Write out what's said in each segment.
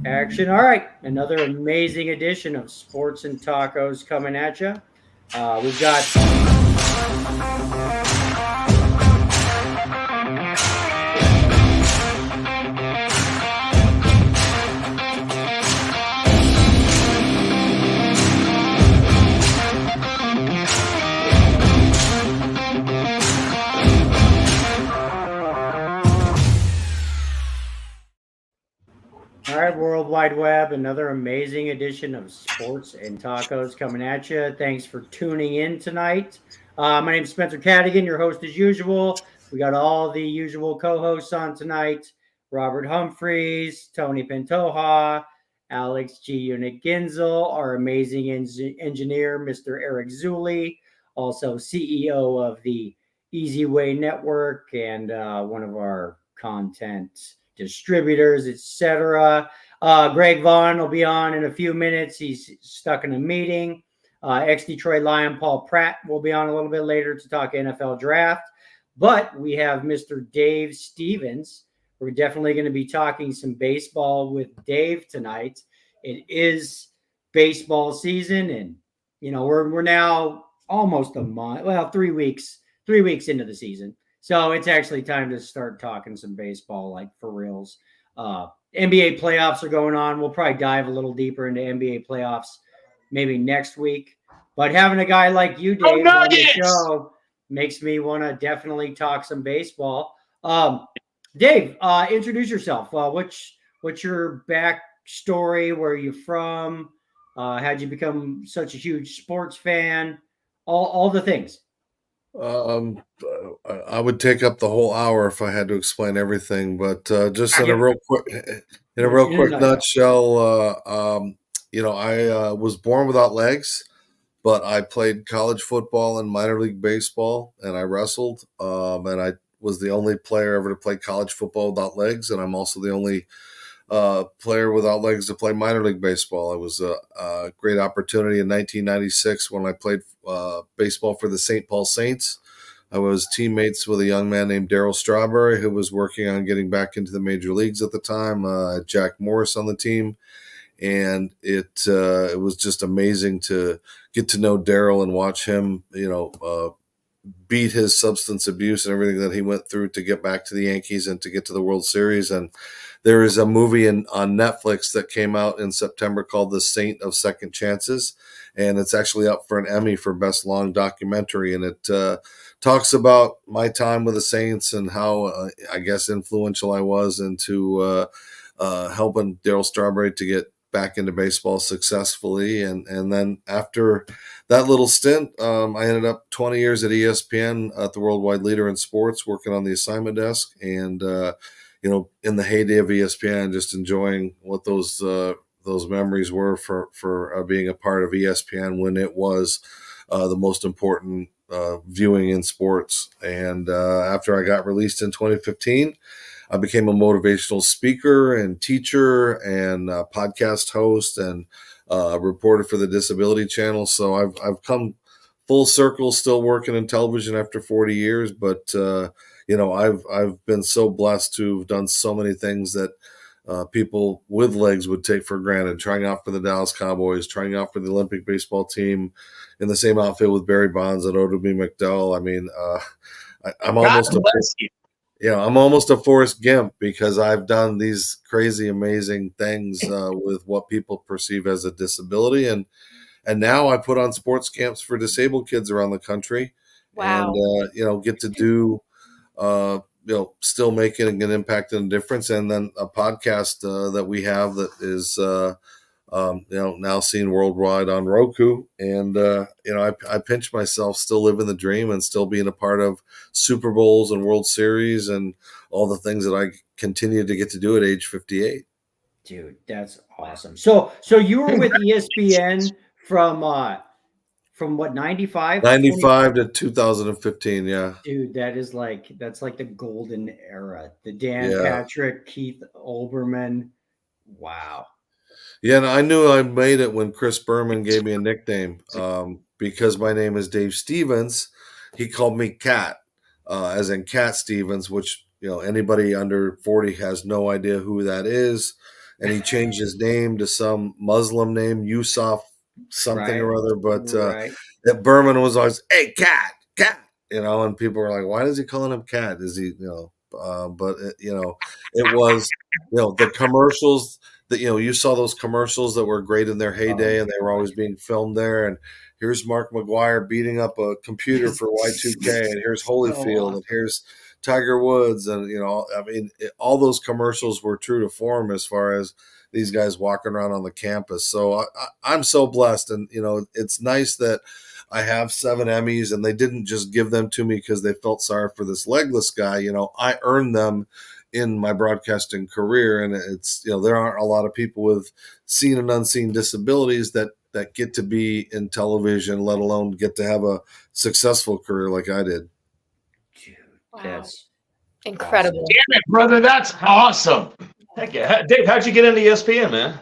Action. All right. Another amazing edition of Sports and Tacos coming at you. We've got All right, World Wide Web, another amazing edition of Sports and Tacos coming at you. Thanks for tuning in tonight. My name is Spencer Cadigan, your host as usual. We got all the usual co hosts on tonight: Robert Humphreys, Tony Pantoja, Alex G. Unit Ginzel, our amazing engineer, Mr. Eric Zulli, also CEO of the Easy Way Network and one of our content distributors, etc. Greg Vaughn will be on in a few minutes. He's stuck in a meeting. Ex Detroit Lion Paul Pratt will be on a little bit later to talk NFL draft. But we have Mr. Dave Stevens. We're definitely going to be talking some baseball with Dave tonight. It is baseball season, and we're now almost a month, well, 3 weeks into the season. So it's actually time to start talking some baseball, like for reals. NBA playoffs are going on. We'll probably dive a little deeper into NBA playoffs maybe next week. But having a guy like you, Dave, on the show makes me want to definitely talk some baseball. Dave, introduce yourself. What's your backstory? Where are you from? How'd you become such a huge sports fan? All the things. Um, I would take up the whole hour if I had to explain everything, but just I in a get real quick, in a real in a quick nutshell. nutshell, I was born without legs, but I played college football and minor league baseball, and I wrestled, and I was the only player ever to play college football without legs, and I'm also the only player without legs to play minor league baseball. It was a great opportunity in 1996 when I played baseball for the St. Paul Saints. I was teammates with a young man named Darryl Strawberry, who was working on getting back into the major leagues at the time. Jack Morris on the team, and it was just amazing to get to know Darryl and watch him, beat his substance abuse and everything that he went through to get back to the Yankees and to get to the World Series. And there is a movie on Netflix that came out in September called The Saint of Second Chances, and it's actually up for an Emmy for Best Long Documentary. And it talks about my time with the Saints and how I guess influential I was into helping Darryl Strawberry to get back into baseball successfully. And then after that little stint, I ended up 20 years at ESPN at the worldwide leader in sports, working on the assignment desk. And, in the heyday of ESPN, just enjoying what those memories were for being a part of ESPN when it was the most important viewing in sports. And after I got released in 2015, I became a motivational speaker and teacher and podcast host and reporter for the Disability Channel. So I've come full circle, still working in television after 40 years. But I've been so blessed to have done so many things that people with legs would take for granted. Trying out for the Dallas Cowboys, trying out for the Olympic baseball team in the same outfit with Barry Bonds and Odom McDowell. I mean, I'm God almost a bless you. I'm almost a Forrest Gimp because I've done these crazy, amazing things with what people perceive as a disability, and now I put on sports camps for disabled kids around the country, and Wow. get to do still making an impact and a difference, and then a podcast that we have that is now seen worldwide on Roku. And, I pinch myself still living the dream and still being a part of Super Bowls and World Series and all the things that I continue to get to do at age 58. Dude, that's awesome. So you were with ESPN from what 95 to 20. 95 to 2015. Yeah. Dude, that's like the golden era. The Dan Yeah. Patrick, Keith Olbermann. Wow. Yeah. And I knew I made it when Chris Berman gave me a nickname because my name is Dave Stevens. He called me Cat, as in Cat Stevens, which, anybody under 40 has no idea who that is. and he changed his name to some Muslim name, Yusuf something Right. or other. But Right. that Berman was always, "Hey, cat, cat," and people were like, "Why is he calling him cat? Is he, But it was, the commercials that you saw those commercials that were great in their heyday, and they were always being filmed there. And here's Mark McGuire beating up a computer for Y2K, and here's Holyfield, and here's Tiger Woods, and all those commercials were true to form as far as these guys walking around on the campus. So I'm so blessed, and it's nice that I have 7 Emmys, and they didn't just give them to me because they felt sorry for this legless guy. I earned them in my broadcasting career, and it's there aren't a lot of people with seen and unseen disabilities that get to be in television, let alone get to have a successful career like I did. Dude, Wow. that's incredible. awesome. Damn it, brother, that's awesome. Heck yeah. Dave, how'd you get into ESPN, man?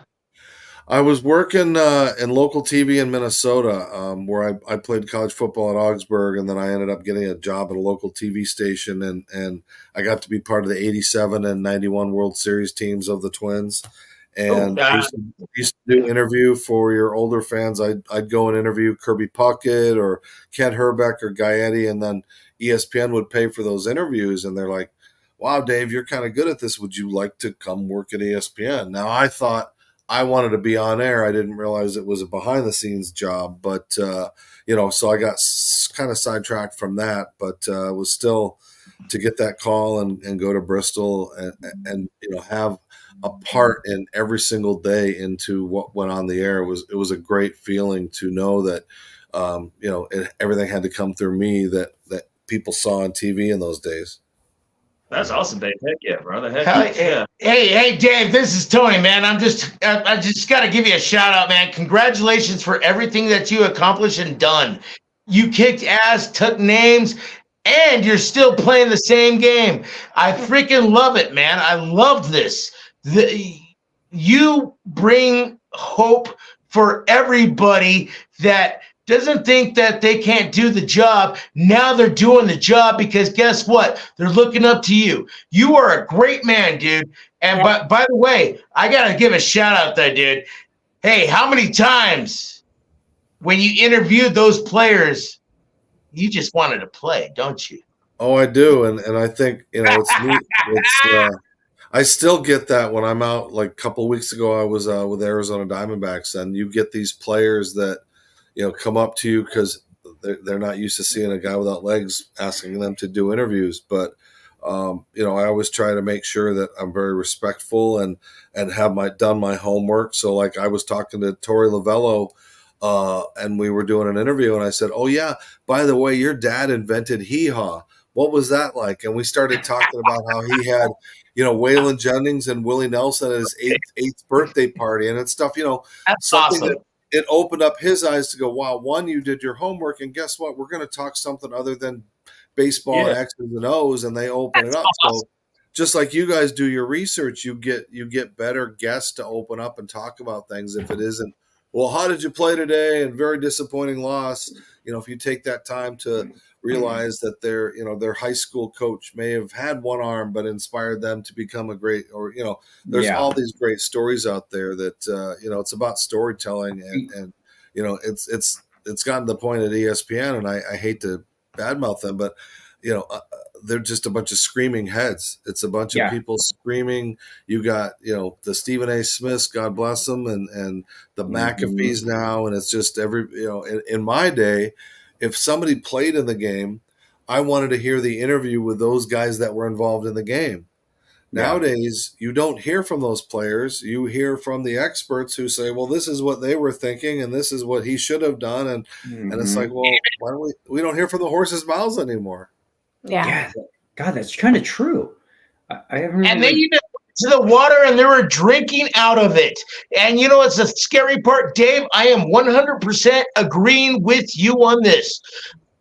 I was working in local TV in Minnesota, where I played college football at Augsburg, and then I ended up getting a job at a local TV station, and I got to be part of the 87 and 91 World Series teams of the Twins. And I used to do interview for your older fans. I'd go and interview Kirby Puckett or Kent Herbeck or Gaetti, and then ESPN would pay for those interviews, and they're like, "Wow, Dave, you're kind of good at this. Would you like to come work at ESPN?" Now, I thought I wanted to be on air. I didn't realize it was a behind-the-scenes job, but so I got kind of sidetracked from that, but was still to get that call and go to Bristol and have a part in every single day into what went on the air. It was a great feeling to know that everything had to come through me that people saw on TV in those days. That's awesome, Dave. Heck yeah, brother. Yeah. Hey, Dave, this is Tony, man. I just got to give you a shout out, man. Congratulations for everything that you accomplished and done. You kicked ass, took names, and you're still playing the same game. I freaking love it, man. I love this. You bring hope for everybody that doesn't think that they can't do the job. Now they're doing the job because guess what? They're looking up to you. You are a great man, dude. And by the way, I got to give a shout out there, dude. Hey, how many times when you interviewed those players, you just wanted to play, don't you? Oh, I do. And I think, it's neat. I still get that when I'm out. Like a couple of weeks ago, I was with Arizona Diamondbacks, and you get these players that, come up to you because they're not used to seeing a guy without legs asking them to do interviews. But, I always try to make sure that I'm very respectful and have done my homework. So like I was talking to Torey Lovello, and we were doing an interview, and I said, "Oh yeah, by the way, your dad invented hee-haw. What was that like?" And we started talking about how he had, Waylon Jennings and Willie Nelson at his eighth birthday party and stuff, That's something awesome. that it opened up his eyes to go, wow, one, you did your homework, and guess what? We're going to talk something other than baseball and X's and O's, and they open it up. Awesome. So just like you guys do your research, you get better guests to open up and talk about things. If it isn't, well, how did you play today? And very disappointing loss. If you take that time to realize that their high school coach may have had one arm, but inspired them to become a great, or, there's all these great stories out there that, it's about storytelling and it's gotten to the point at ESPN, and I hate to badmouth them, but, they're just a bunch of screaming heads. It's a bunch of people screaming. You got, the Stephen A. Smiths, God bless them, and the McAfees now. And it's just in my day, if somebody played in the game, I wanted to hear the interview with those guys that were involved in the game. Nowadays, you don't hear from those players. You hear from the experts who say, well, this is what they were thinking, and this is what he should have done. And it's like, well, why don't we don't hear from the horse's mouths anymore. Yeah. God, that's kind of true. I haven't. And they even went to the water and they were drinking out of it. And it's the scary part, Dave. I am 100% agreeing with you on this.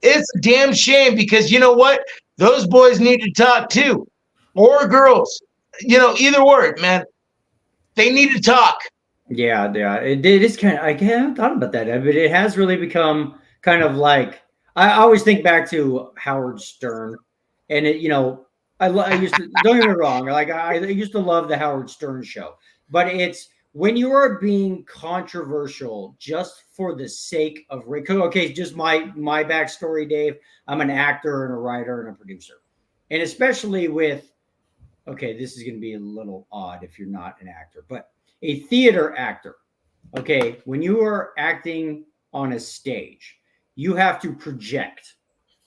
It's a damn shame because you know what? Those boys need to talk too, or girls. Either word, man. They need to talk. Yeah. It is kind of. I haven't thought about that, but it has really become kind of like. I always think back to Howard Stern, and I used to, don't get me wrong, like I used to love the Howard Stern show. but it's when you are being controversial just for the sake of okay, just my backstory, Dave. I'm an actor and a writer and a producer, and especially with okay, this is going to be a little odd if you're not an actor, but a theater actor. Okay, when you are acting on a stage, you have to project,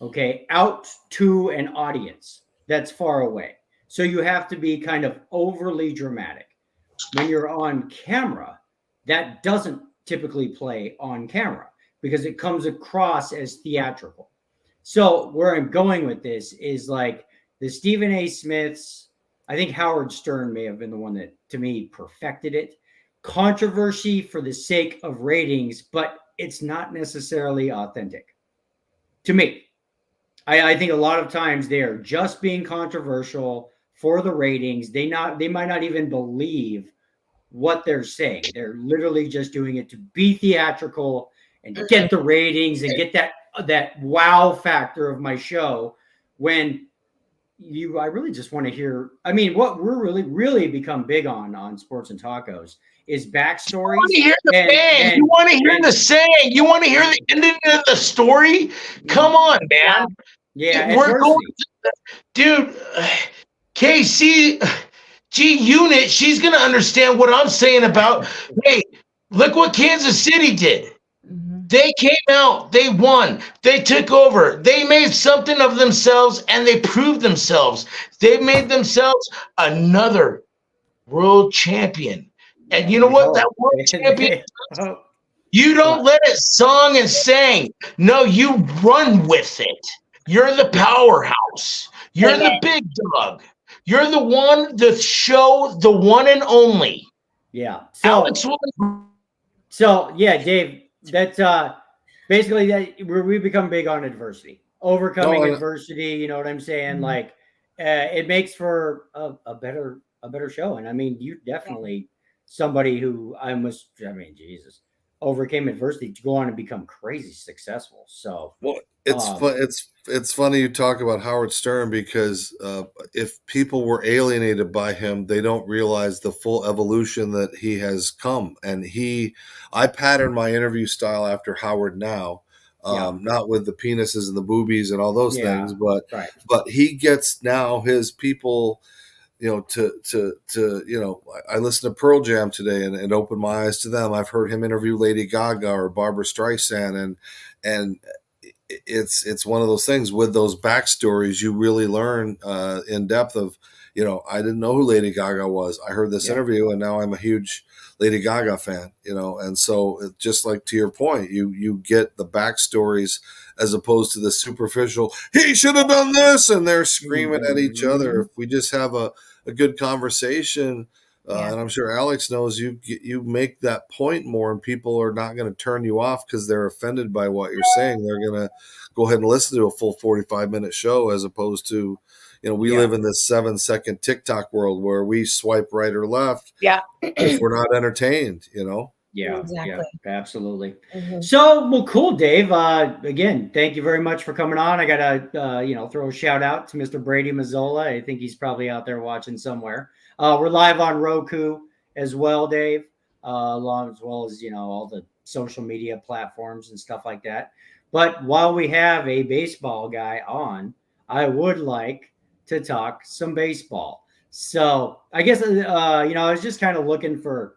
okay, out to an audience that's far away. So you have to be kind of overly dramatic. When you're on camera, that doesn't typically play on camera because it comes across as theatrical. So where I'm going with this is like the Stephen A. Smiths, I think Howard Stern may have been the one that, to me, perfected it. Controversy for the sake of ratings, but it's not necessarily authentic to me. I think a lot of times they are just being controversial for the ratings. They might not even believe what they're saying. They're literally just doing it to be theatrical and get the ratings and get that wow factor of my show. When I really just want to hear. I mean, what we're really become big on Sports and Tacos is backstories. You want to hear the saying. You want to hear the saying. You want to hear the ending of the story. Come on, man. Yeah, we're going, dude. KC G Unit. She's gonna understand what I'm saying about. Hey, look what Kansas City did. They came out, they won, they took over, they made something of themselves, and they proved themselves. They made themselves another world champion. And you know what? That world champion, you don't let it song and sang. No, you run with it. You're the powerhouse. You're the big dog. You're the one, the show, the one and only. Yeah. So yeah, Dave. That's basically that we become big on adversity, overcoming adversity. You know what I'm saying? Like, it makes for a better show. And I mean, you definitely somebody who Jesus, overcame adversity to go on and become crazy successful. So, well, it's funny you talk about Howard Stern because if people were alienated by him, they don't realize the full evolution that he has come. And I patterned my interview style after Howard now, not with the penises and the boobies and all those things, but he gets now his people, I listened to Pearl Jam today and opened my eyes to them. I've heard him interview Lady Gaga or Barbara Streisand, and it's one of those things with those backstories you really learn in depth of, I didn't know who Lady Gaga was. I heard this interview and now I'm a huge Lady Gaga fan, and so just like to your point, you get the backstories as opposed to the superficial, he should have done this, and they're screaming at each other. If we just have a good conversation, and I'm sure Alex knows you make that point more, and people are not going to turn you off because they're offended by what you're saying. They're going to go ahead and listen to a full 45-minute show as opposed to, we live in this 7-second TikTok world where we swipe right or left. Yeah. If we're not entertained, Yeah, exactly. Yeah, absolutely. So, well, cool, Dave. Again, thank you very much for coming on. I gotta, throw a shout out to Mr. Brady Mazzola. I think he's probably out there watching somewhere. We're live on Roku as well, Dave, along as well as all the social media platforms and stuff like that. But while we have a baseball guy on, I would like to talk some baseball. So I guess I was just kind of looking for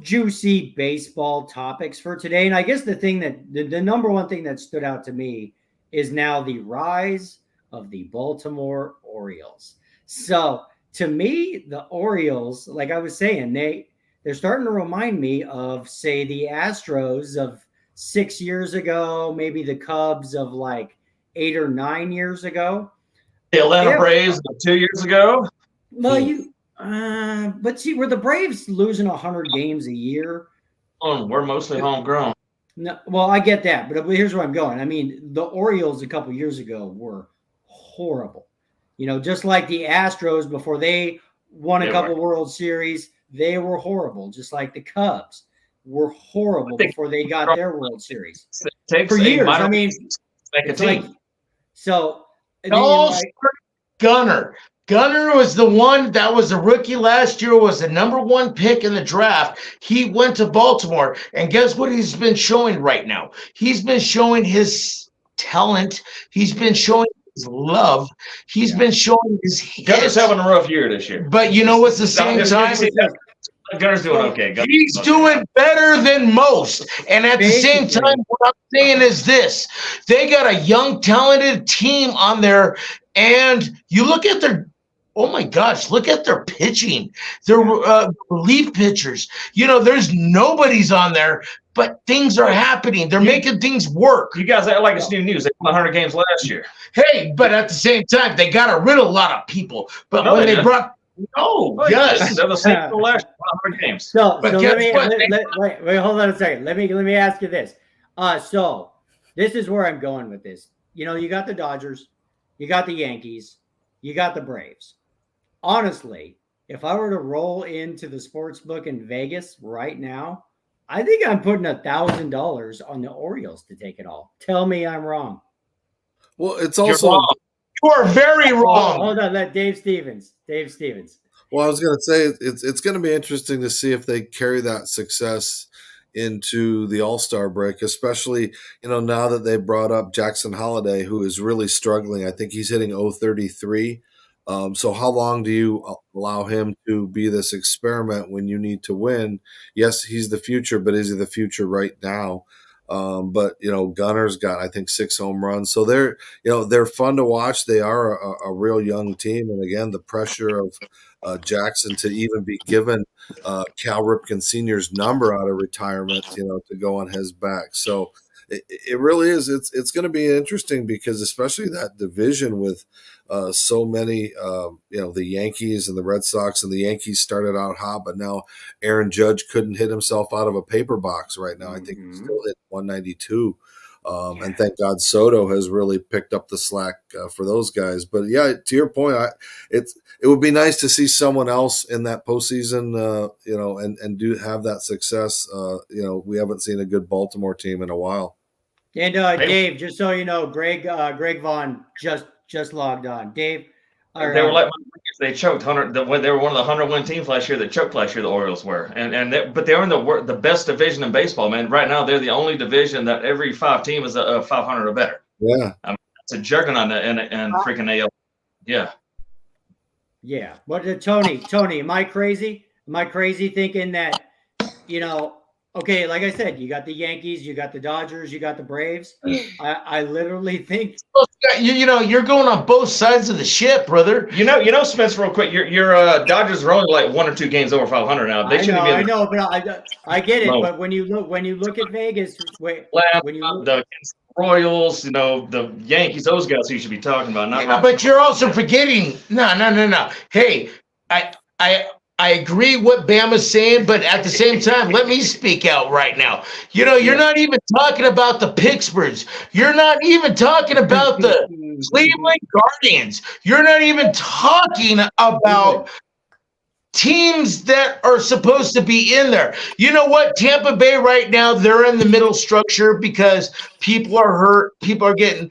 juicy baseball topics for today. And I guess the number one thing that stood out to me is now the rise of the Baltimore Orioles. So to me, the Orioles, like I was saying, they're starting to remind me of, say, the Astros of 6 years ago, maybe the Cubs of like 8 or 9 years ago. The Atlanta Braves 2 years ago. Well, but see, were the Braves losing 100 games a year? We're mostly homegrown. No, well, I get that, but here's where I'm going. I mean, the Orioles a couple years ago were horrible. Just like the Astros before they won a couple World Series, they were horrible. Just like the Cubs were horrible before they got their World Series. For years, I mean, it's like, so. Gunner. Gunnar was the one that was a rookie last year, was the number 1 pick in the draft. He went to Baltimore, and guess what he's been showing right now? He's been showing his talent. He's been showing his love. He's been showing his Gunnar's hits. having a rough year this year. But you know what's the same time? Gunnar's doing okay. He's doing better than most. And at the same Basically. time, what I'm saying is this. They got a young, talented team on there, and you look at their – oh, my gosh, look at their pitching. Their relief pitchers. You know, there's nobody's on there, but things are happening. They're making things work. You guys act like it's new news. They won 100 games last year. Hey, but at the same time, they got rid of a lot of people. But No, when they they didn't. brought – Oh, yes. They're the same as last year. 100 games. So But let guess me what? wait, hold on a second. Let me ask you this. So this is where I'm going with this. You know, you got the Dodgers, you got the Yankees, you got the Braves. Honestly, if I were to roll into the sports book in Vegas right now, I think I'm putting $1,000 on the Orioles to take it all. Tell me I'm wrong. Well, it's You're also wrong. You are very wrong. Hold on, let Dave Stevens. well. I was going to say it's going to be interesting to see if they carry that success into the All-Star break, especially now that they brought up Jackson Holiday, who is really struggling. I think he's hitting 0.33. So how long do you allow him to be this experiment when you need to win? Yes, he's the future, but is he the future right now? But Gunner's got, I think, 6 home runs. So they're fun to watch. They are a real young team. And again, the pressure of Jackson to even be given Cal Ripken Sr.'s number out of retirement, to go on his back. So it really is. It's going to be interesting because especially that division with so many, the Yankees and the Red Sox, and the Yankees started out hot, but now Aaron Judge couldn't hit himself out of a paper box right now. I think he's still hit 192. And thank God Soto has really picked up the slack for those guys. But yeah, to your point, it would be nice to see someone else in that postseason, and do have that success. We haven't seen a good Baltimore team in a while. And Dave, just so you know, Greg Vaughn just logged on. Dave, They were like they choked 100. They were one of the 100-win teams last year that choked last year. The Orioles were, but they're in the best division in baseball, man. Right now, they're the only division that every 5 team is a 500 or better. Yeah, I mean, it's a juggernaut and freaking AL. Yeah. Yeah, but Tony, am I crazy? Am I crazy thinking that, okay, like I said, you got the Yankees, you got the Dodgers, you got the Braves. I literally think You're going on both sides of the ship, brother. Spence, real quick, your Dodgers are only like 1 or 2 games over 500 now. They shouldn't be. I know, but I get it. No. But when you look at Vegas, when you look, The Royals, the Yankees, those guys who you should be talking about. Not But you're also forgetting. No. Hey, I agree what Bama's saying, but at the same time, let me speak out right now. You're not even talking about the Pittsburghs. You're not even talking about the Cleveland Guardians. You're not even talking about teams that are supposed to be in there. You know what? Tampa Bay right now, they're in the middle structure because people are hurt. People are getting,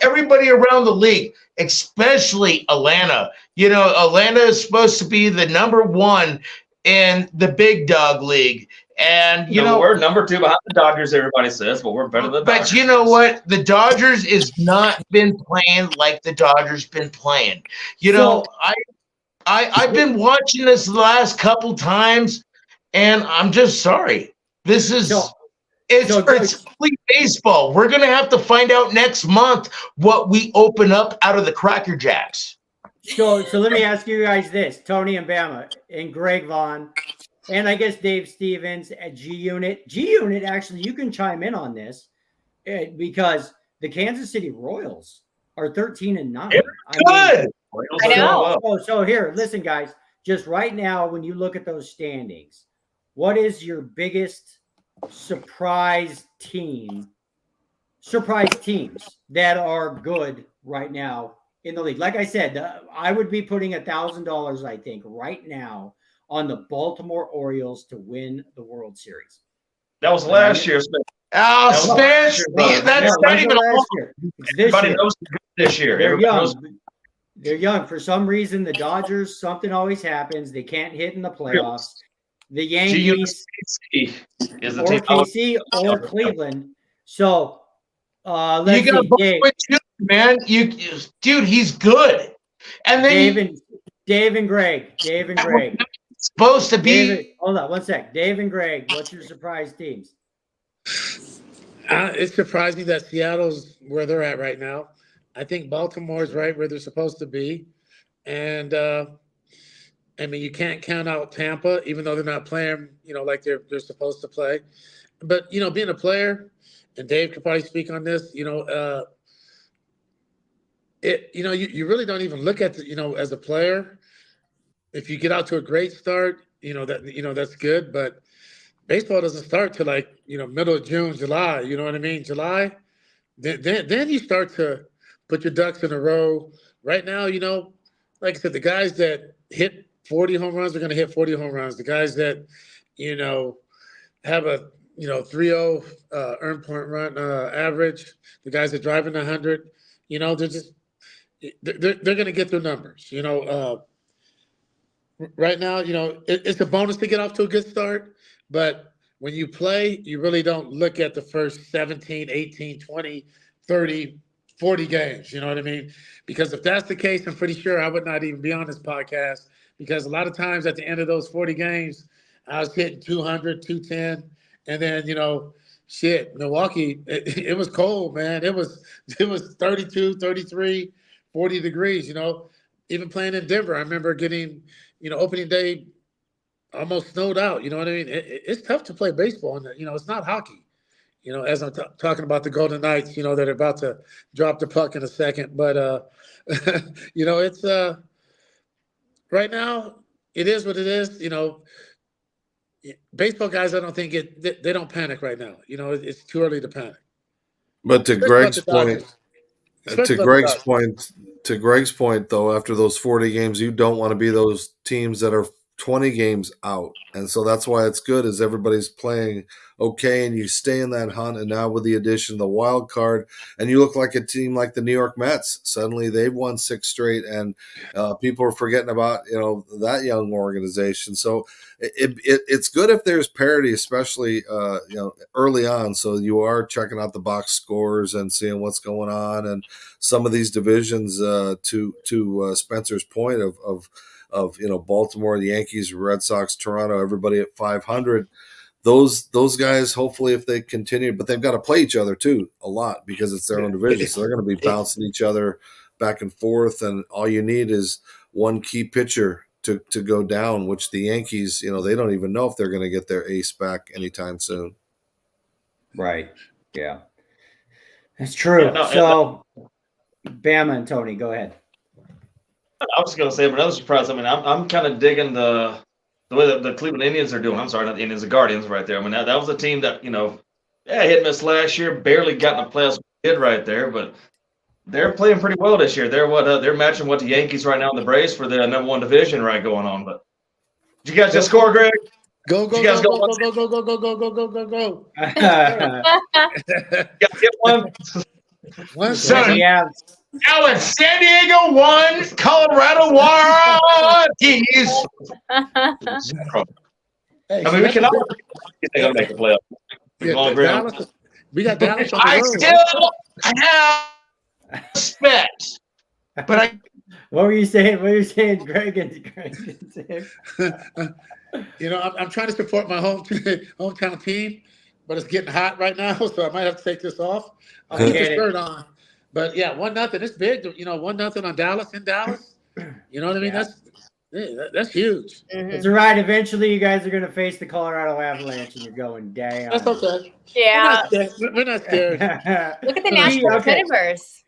everybody around the league, especially Atlanta. Atlanta is supposed to be the number 1 in the big dog league. And, we're number 2 behind the Dodgers, everybody says, but we're better than the Dodgers. But you know what? The Dodgers is not been playing like the Dodgers been playing. I've been watching this the last couple times, and I'm just sorry. This is it's complete baseball. We're gonna have to find out next month what we open up out of the Cracker Jacks. So let me ask you guys this: Tony and Bama and Greg Vaughn, and I guess Dave Stevens at G Unit. G Unit, actually, you can chime in on this because the Kansas City Royals are 13-9. Good. I know. So here, listen, guys. Just right now, when you look at those standings, what is your biggest surprise teams that are good right now in the league? Like I said, I would be putting $1,000, I think, right now on the Baltimore Orioles to win the World Series. That was last year, Spence. Oh, Spence, that's not even last year. It's this Everybody year. knows they're good this year. They're Everybody young. knows They're young. For some reason, the Dodgers, something always happens. They can't hit in the playoffs. The Yankees is the or team. KC or Cleveland. So let's You got see, to Dave. with you, man. Dude, he's good. And then Dave and Greg. supposed to be. David, hold on one sec. Dave and Greg, what's your surprise teams? It's surprising that Seattle's where they're at right now. I think Baltimore's right where they're supposed to be. And I mean, you can't count out Tampa, even though they're not playing, like they're supposed to play. But, being a player, and Dave could probably speak on this, you really don't even look at as a player. If you get out to a great start, that's good. But baseball doesn't start till middle of June, July. You know what I mean? July. Then you start to put your ducks in a row. Right now, like I said, the guys that hit 40 home runs are going to hit 40 home runs. The guys that, have a 3.0 earned point run average, the guys that drive in 100, they're going to get their numbers. Right now, it's a bonus to get off to a good start, but when you play, you really don't look at the first 17, 18, 20, 30, 40 games. You know what I mean? Because if that's the case, I'm pretty sure I would not even be on this podcast, because a lot of times at the end of those 40 games, I was hitting 200, 210. And then, Milwaukee, it was cold, man. It was 32, 33, 40 degrees, even playing in Denver. I remember getting, opening day almost snowed out. You know what I mean? It's tough to play baseball, and it's not hockey. As I'm talking about the Golden Knights, that are about to drop the puck in a second. But it's right now it is what it is. Baseball guys, I don't think they don't panic right now. It's too early to panic. But to Greg's point, Dodgers. To Greg's point, though, after those 40 games, you don't want to be those teams that are 20 games out. And so that's why it's good is everybody's playing okay and you stay in that hunt. And now with the addition of the wild card, and you look like a team like the New York Mets. Suddenly they've won 6 straight, and people are forgetting about, that young organization. So it's good if there's parity, especially, early on. So you are checking out the box scores and seeing what's going on. And some of these divisions, to Spencer's point of Baltimore, the Yankees, Red Sox, Toronto, everybody at 500. Those guys, hopefully, if they continue, but they've got to play each other too a lot because it's their own division. So they're going to be bouncing each other back and forth, and all you need is one key pitcher to go down. Which the Yankees, they don't even know if they're going to get their ace back anytime soon. Right. Yeah. That's true. So, Bama and Tony, go ahead. I was going to say, but another surprise. I mean, I'm kind of digging the way that the Cleveland Indians are doing. I'm sorry, not the Indians, the Guardians, right there. I mean, that was a team that hit and miss last year, barely got in the playoffs. Did right there, but they're playing pretty well this year. They're matching what the Yankees right now in the Braves for the #1 division right going on. But did you guys just score, Greg? Go. You guys Go. You guys get one. So Yeah. now it's San Diego 1, Colorado Rockies. Hey, I mean, we can all they're going to make the playoffs. We got Dallas on the I road. still have respect, but What were you saying? Greg and Tim? I'm trying to support my hometown team, but it's getting hot right now, so I might have to take this off. I'll keep the shirt on. But yeah, 1-0. It's big. 1-0 on Dallas in Dallas. You know what I mean? Yeah. That's huge. It's all right. Eventually, you guys are going to face the Colorado Avalanche, and you're going down. That's okay. Yeah. We're not scared. Look at the Nashville Okay. Predators.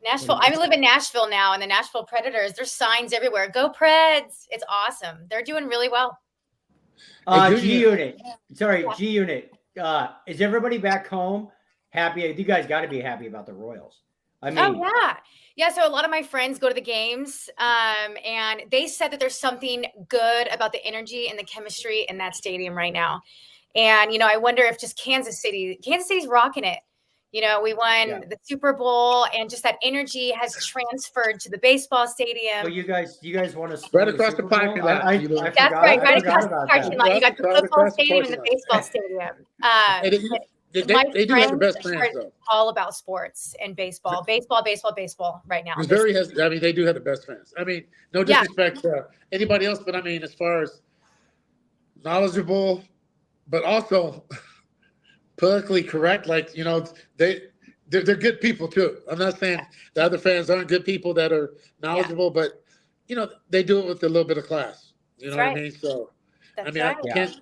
Nashville. I live in Nashville now, and the Nashville Predators. There's signs everywhere. Go Preds! It's awesome. They're doing really well. G Unit. Sorry, G Unit. Is everybody back home happy? You guys got to be happy about the Royals. I mean, Yeah. So a lot of my friends go to the games, and they said that there's something good about the energy and the chemistry in that stadium right now. And I wonder if just Kansas City's rocking it. You know, we won the Super Bowl, and just that energy has transferred to the baseball stadium. Well, you guys want to Right across the parking lot. That's right, right across the parking lot. You got the football stadium and the baseball stadium. They do have the best fans, though. All about sports and baseball right now. Missouri has. I mean, they do have the best fans. I mean, no disrespect to anybody else, but I mean, as far as knowledgeable, but also politically correct, like, you know, they're good people too. I'm not saying the other fans aren't good people that are knowledgeable, but you know, they do it with a little bit of class. You know what I mean? So, That's I mean, right.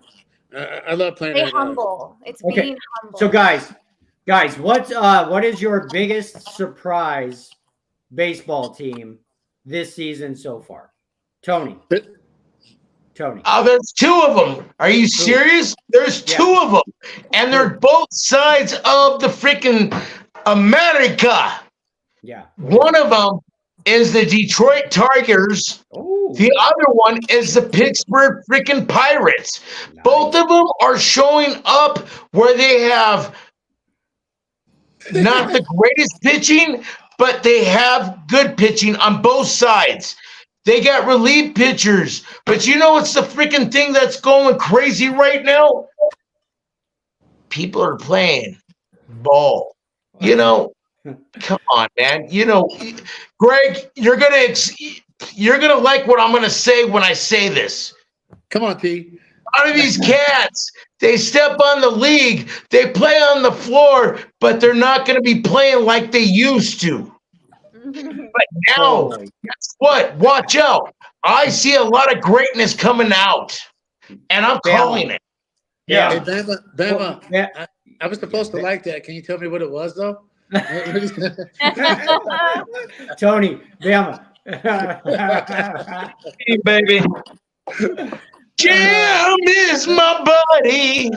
I love playing. Stay humble. It's being humble. So guys, what is your biggest surprise baseball team this season so far? Tony. Oh, there's two of them. Are you serious? There's two of them, and they're both sides of the freaking America. Yeah. One of them is the Detroit Tigers. Ooh. The other one is the Pittsburgh freaking Pirates. Nice. Both of them are showing up where they have not the greatest pitching, but they have good pitching on both sides. They got relief pitchers, but you know what's the freaking thing that's going crazy right now? People are playing ball. You know, come on, man. You know, Greg, you're gonna like what I'm gonna say when I say this. Come on, T. A lot of these cats, they step on the league, they play on the floor, but they're not gonna be playing like they used to. But now, guess what? Watch out. I see a lot of greatness coming out, and I'm calling it. Yeah. Hey, Bama, I was supposed to like that. Can you tell me what it was, though? Tony, Bama. Hey, baby. Jim is my buddy.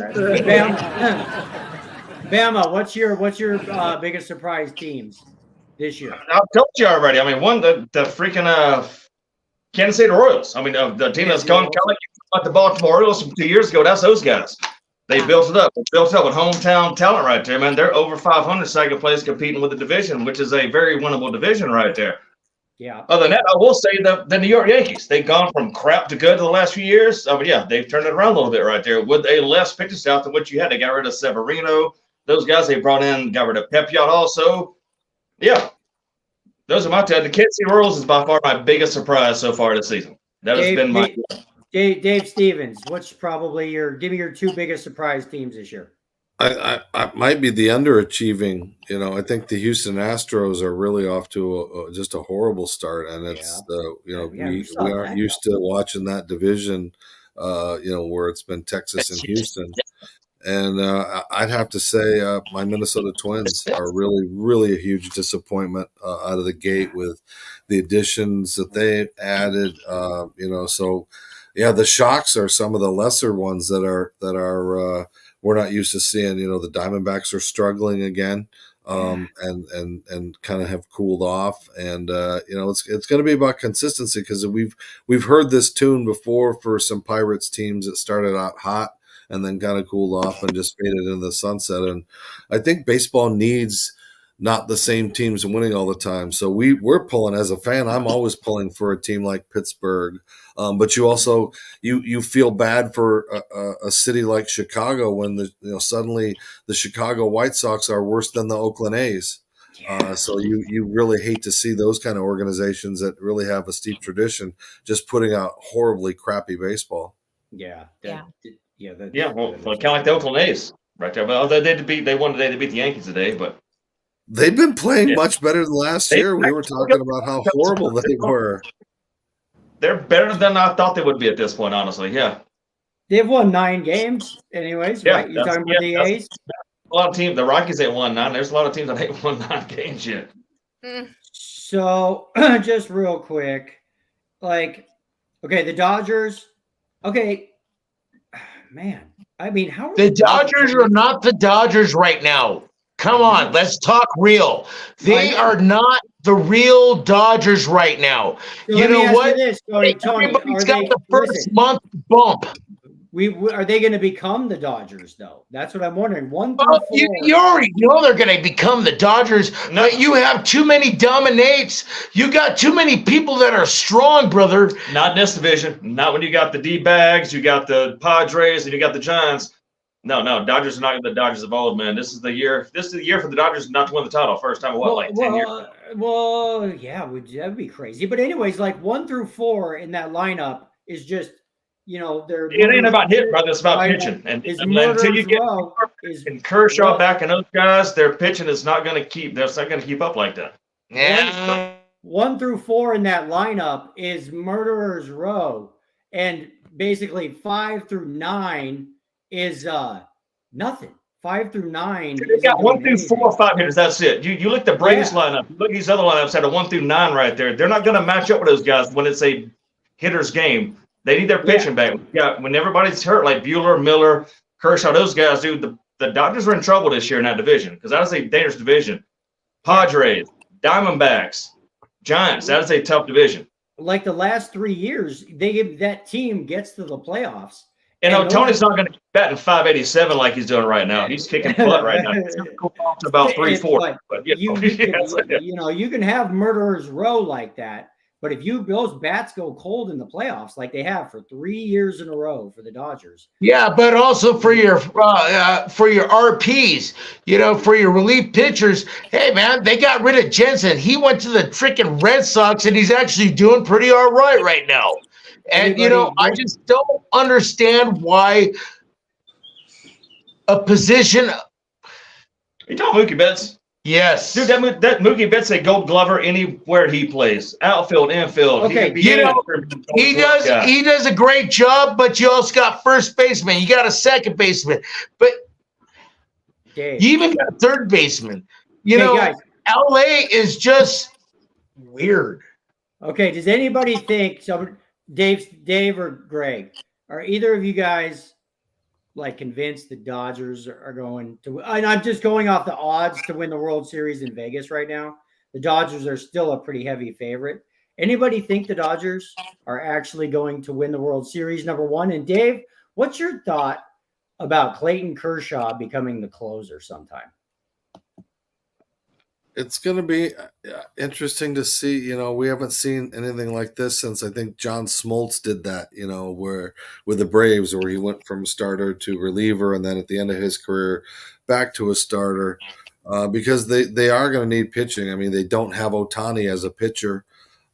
Bama, what's your biggest surprise teams this year? I've told you already. I mean, one, the freaking Kansas City Royals. I mean, the team that's gone kind of like the Baltimore Orioles from 2 years ago. That's those guys. They built it up. Built it up with hometown talent right there, man. They're over 500 second place competing with the division, which is a very winnable division right there. Yeah. Other than that, I will say the New York Yankees. They've gone from crap to good the last few years. But yeah, they've turned it around a little bit right there with a less pitching staff than what you had. They got rid of Severino. Those guys they brought in, got rid of Pepiot also. Yeah. Those are my two. The Kansas City Royals is by far my biggest surprise so far this season. That has been my Dave Stevens, what's probably give me your two biggest surprise teams this year? I might be the underachieving. You know, I think the Houston Astros are really off to just a horrible start, and it's we aren't used to watching that division. You know, where it's been Texas and Houston, and I'd have to say my Minnesota Twins are really, really a huge disappointment out of the gate with the additions that they added. You know, so yeah, the shocks are some of the lesser ones that are we're not used to seeing. You know, the Diamondbacks are struggling again, and kind of have cooled off. And you know, it's going to be about consistency because we've heard this tune before for some Pirates teams that started out hot and then kind of cooled off and just faded into the sunset. And I think baseball needs not the same teams winning all the time. So we're pulling, as a fan, I'm always pulling for a team like Pittsburgh. But you also you feel bad for a city like Chicago when suddenly the Chicago White Sox are worse than the Oakland A's. So you really hate to see those kind of organizations that really have a steep tradition just putting out horribly crappy baseball. Well, kind of like the Oakland A's right there. Well, they won today to beat the Yankees today, but they've been playing much better than last year. We were talking about how horrible they were. They're better than I thought they would be at this point, honestly. Yeah. They've won 9 games anyways, right? You're talking about the A's? A lot of teams, the Rockies ain't won 9. There's a lot of teams that ain't won 9 games yet. So, just real quick, the Dodgers, man, I mean, how are the Dodgers are not the Dodgers right now. Come on, let's talk real. They are not the real Dodgers right now. So you know what? Tony, everybody's got the first month bump. Are they going to become the Dodgers though? That's what I'm wondering. 1 through Well, 4. you already know they're going to become the Dodgers. No. But you have too many dominates. You got too many people that are strong, brother. Not in this division. Not when you got the D-bags, you got the Padres, and you got the Giants. No, Dodgers are not the Dodgers of old, man. This is the year. This is the year for the Dodgers not to win the title. First time in what, like 10 years? Well, yeah, that'd be crazy. But anyways, like 1 through 4 in that lineup is just, they're. It ain't about hit, brother. It's about pitching. And until you get and Kershaw back and those guys, their pitching is not going to keep. They're not going to keep up like that. Yeah. 1 through 4 in that lineup is Murderer's Row, and basically 5 through 9 is nothing. 5 through 9. They got 1 through 4 or 5 hitters. That's it. You look at the Braves lineup. Look at these other lineups at a 1 through 9 right there. They're not going to match up with those guys when it's a hitter's game. They need their pitching back. Yeah, when everybody's hurt, like Buehler, Miller, Kershaw, those guys, dude. The Dodgers are in trouble this year in that division because that is a dangerous division. Padres, Diamondbacks, Giants. That is a tough division. Like the last 3 years, that team gets to the playoffs. And Tony's not going to keep batting 587 like he's doing right now. He's kicking butt right now. He's about 3-4. But you can have Murderer's Row like that, but if those bats go cold in the playoffs, like they have for 3 years in a row for the Dodgers. Yeah, but also for your RPs, for your relief pitchers. Hey, man, they got rid of Jensen. He went to the freaking Red Sox, and he's actually doing pretty all right now. And, I just don't understand why a position. You talking Mookie Betts? Yes. Dude, that Mookie Betts a Gold Glover anywhere he plays. Outfield, infield. Okay. He does a great job, but you also got first baseman. You got a second baseman. But Dave. you even got a third baseman. Guys. LA is just weird. Okay, does anybody think Dave or Greg, are either of you guys like convinced the Dodgers are going to, and I'm just going off the odds to win the World Series in Vegas right now. The Dodgers are still a pretty heavy favorite. Anybody think the Dodgers are actually going to win the World Series, number one? And Dave, what's your thought about Clayton Kershaw becoming the closer sometime? It's going to be interesting to see. We haven't seen anything like this since I think John Smoltz did that, where with the Braves, where he went from starter to reliever and then at the end of his career back to a starter because they are going to need pitching. I mean, they don't have Ohtani as a pitcher.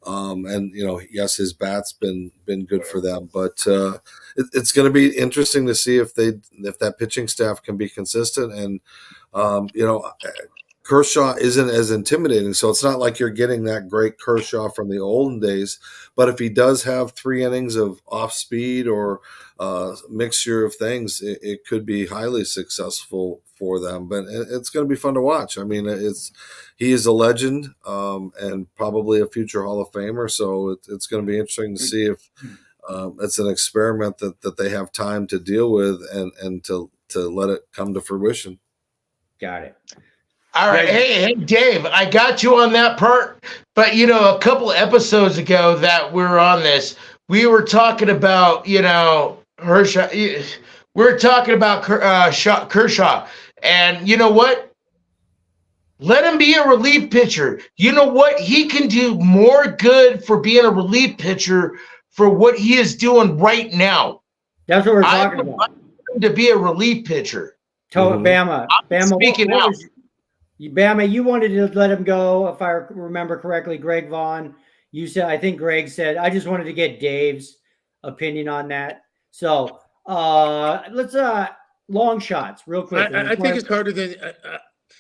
And, yes, his bat's been good for them, but it's going to be interesting to see if that pitching staff can be consistent. And, Kershaw isn't as intimidating, so it's not like you're getting that great Kershaw from the olden days. But if he does have 3 innings of off speed or mixture of things, it could be highly successful for them. But it's going to be fun to watch. I mean, he is a legend and probably a future Hall of Famer. So it's going to be interesting to see if it's an experiment that they have time to deal with and to let it come to fruition. Got it. All right. Hey, Dave, I got you on that part. But, a couple of episodes ago that we were on this, we were talking about, Kershaw. We were talking about Kershaw. And you know what? Let him be a relief pitcher. You know what? He can do more good for being a relief pitcher for what he is doing right now. That's what we're talking about. I want him to be a relief pitcher. Bama. Speaking out. Bama, you wanted to let him go, if I remember correctly. Greg Vaughn, you said, I think Greg said, I just wanted to get Dave's opinion on that. So let's long shots real quick. I think it's harder than.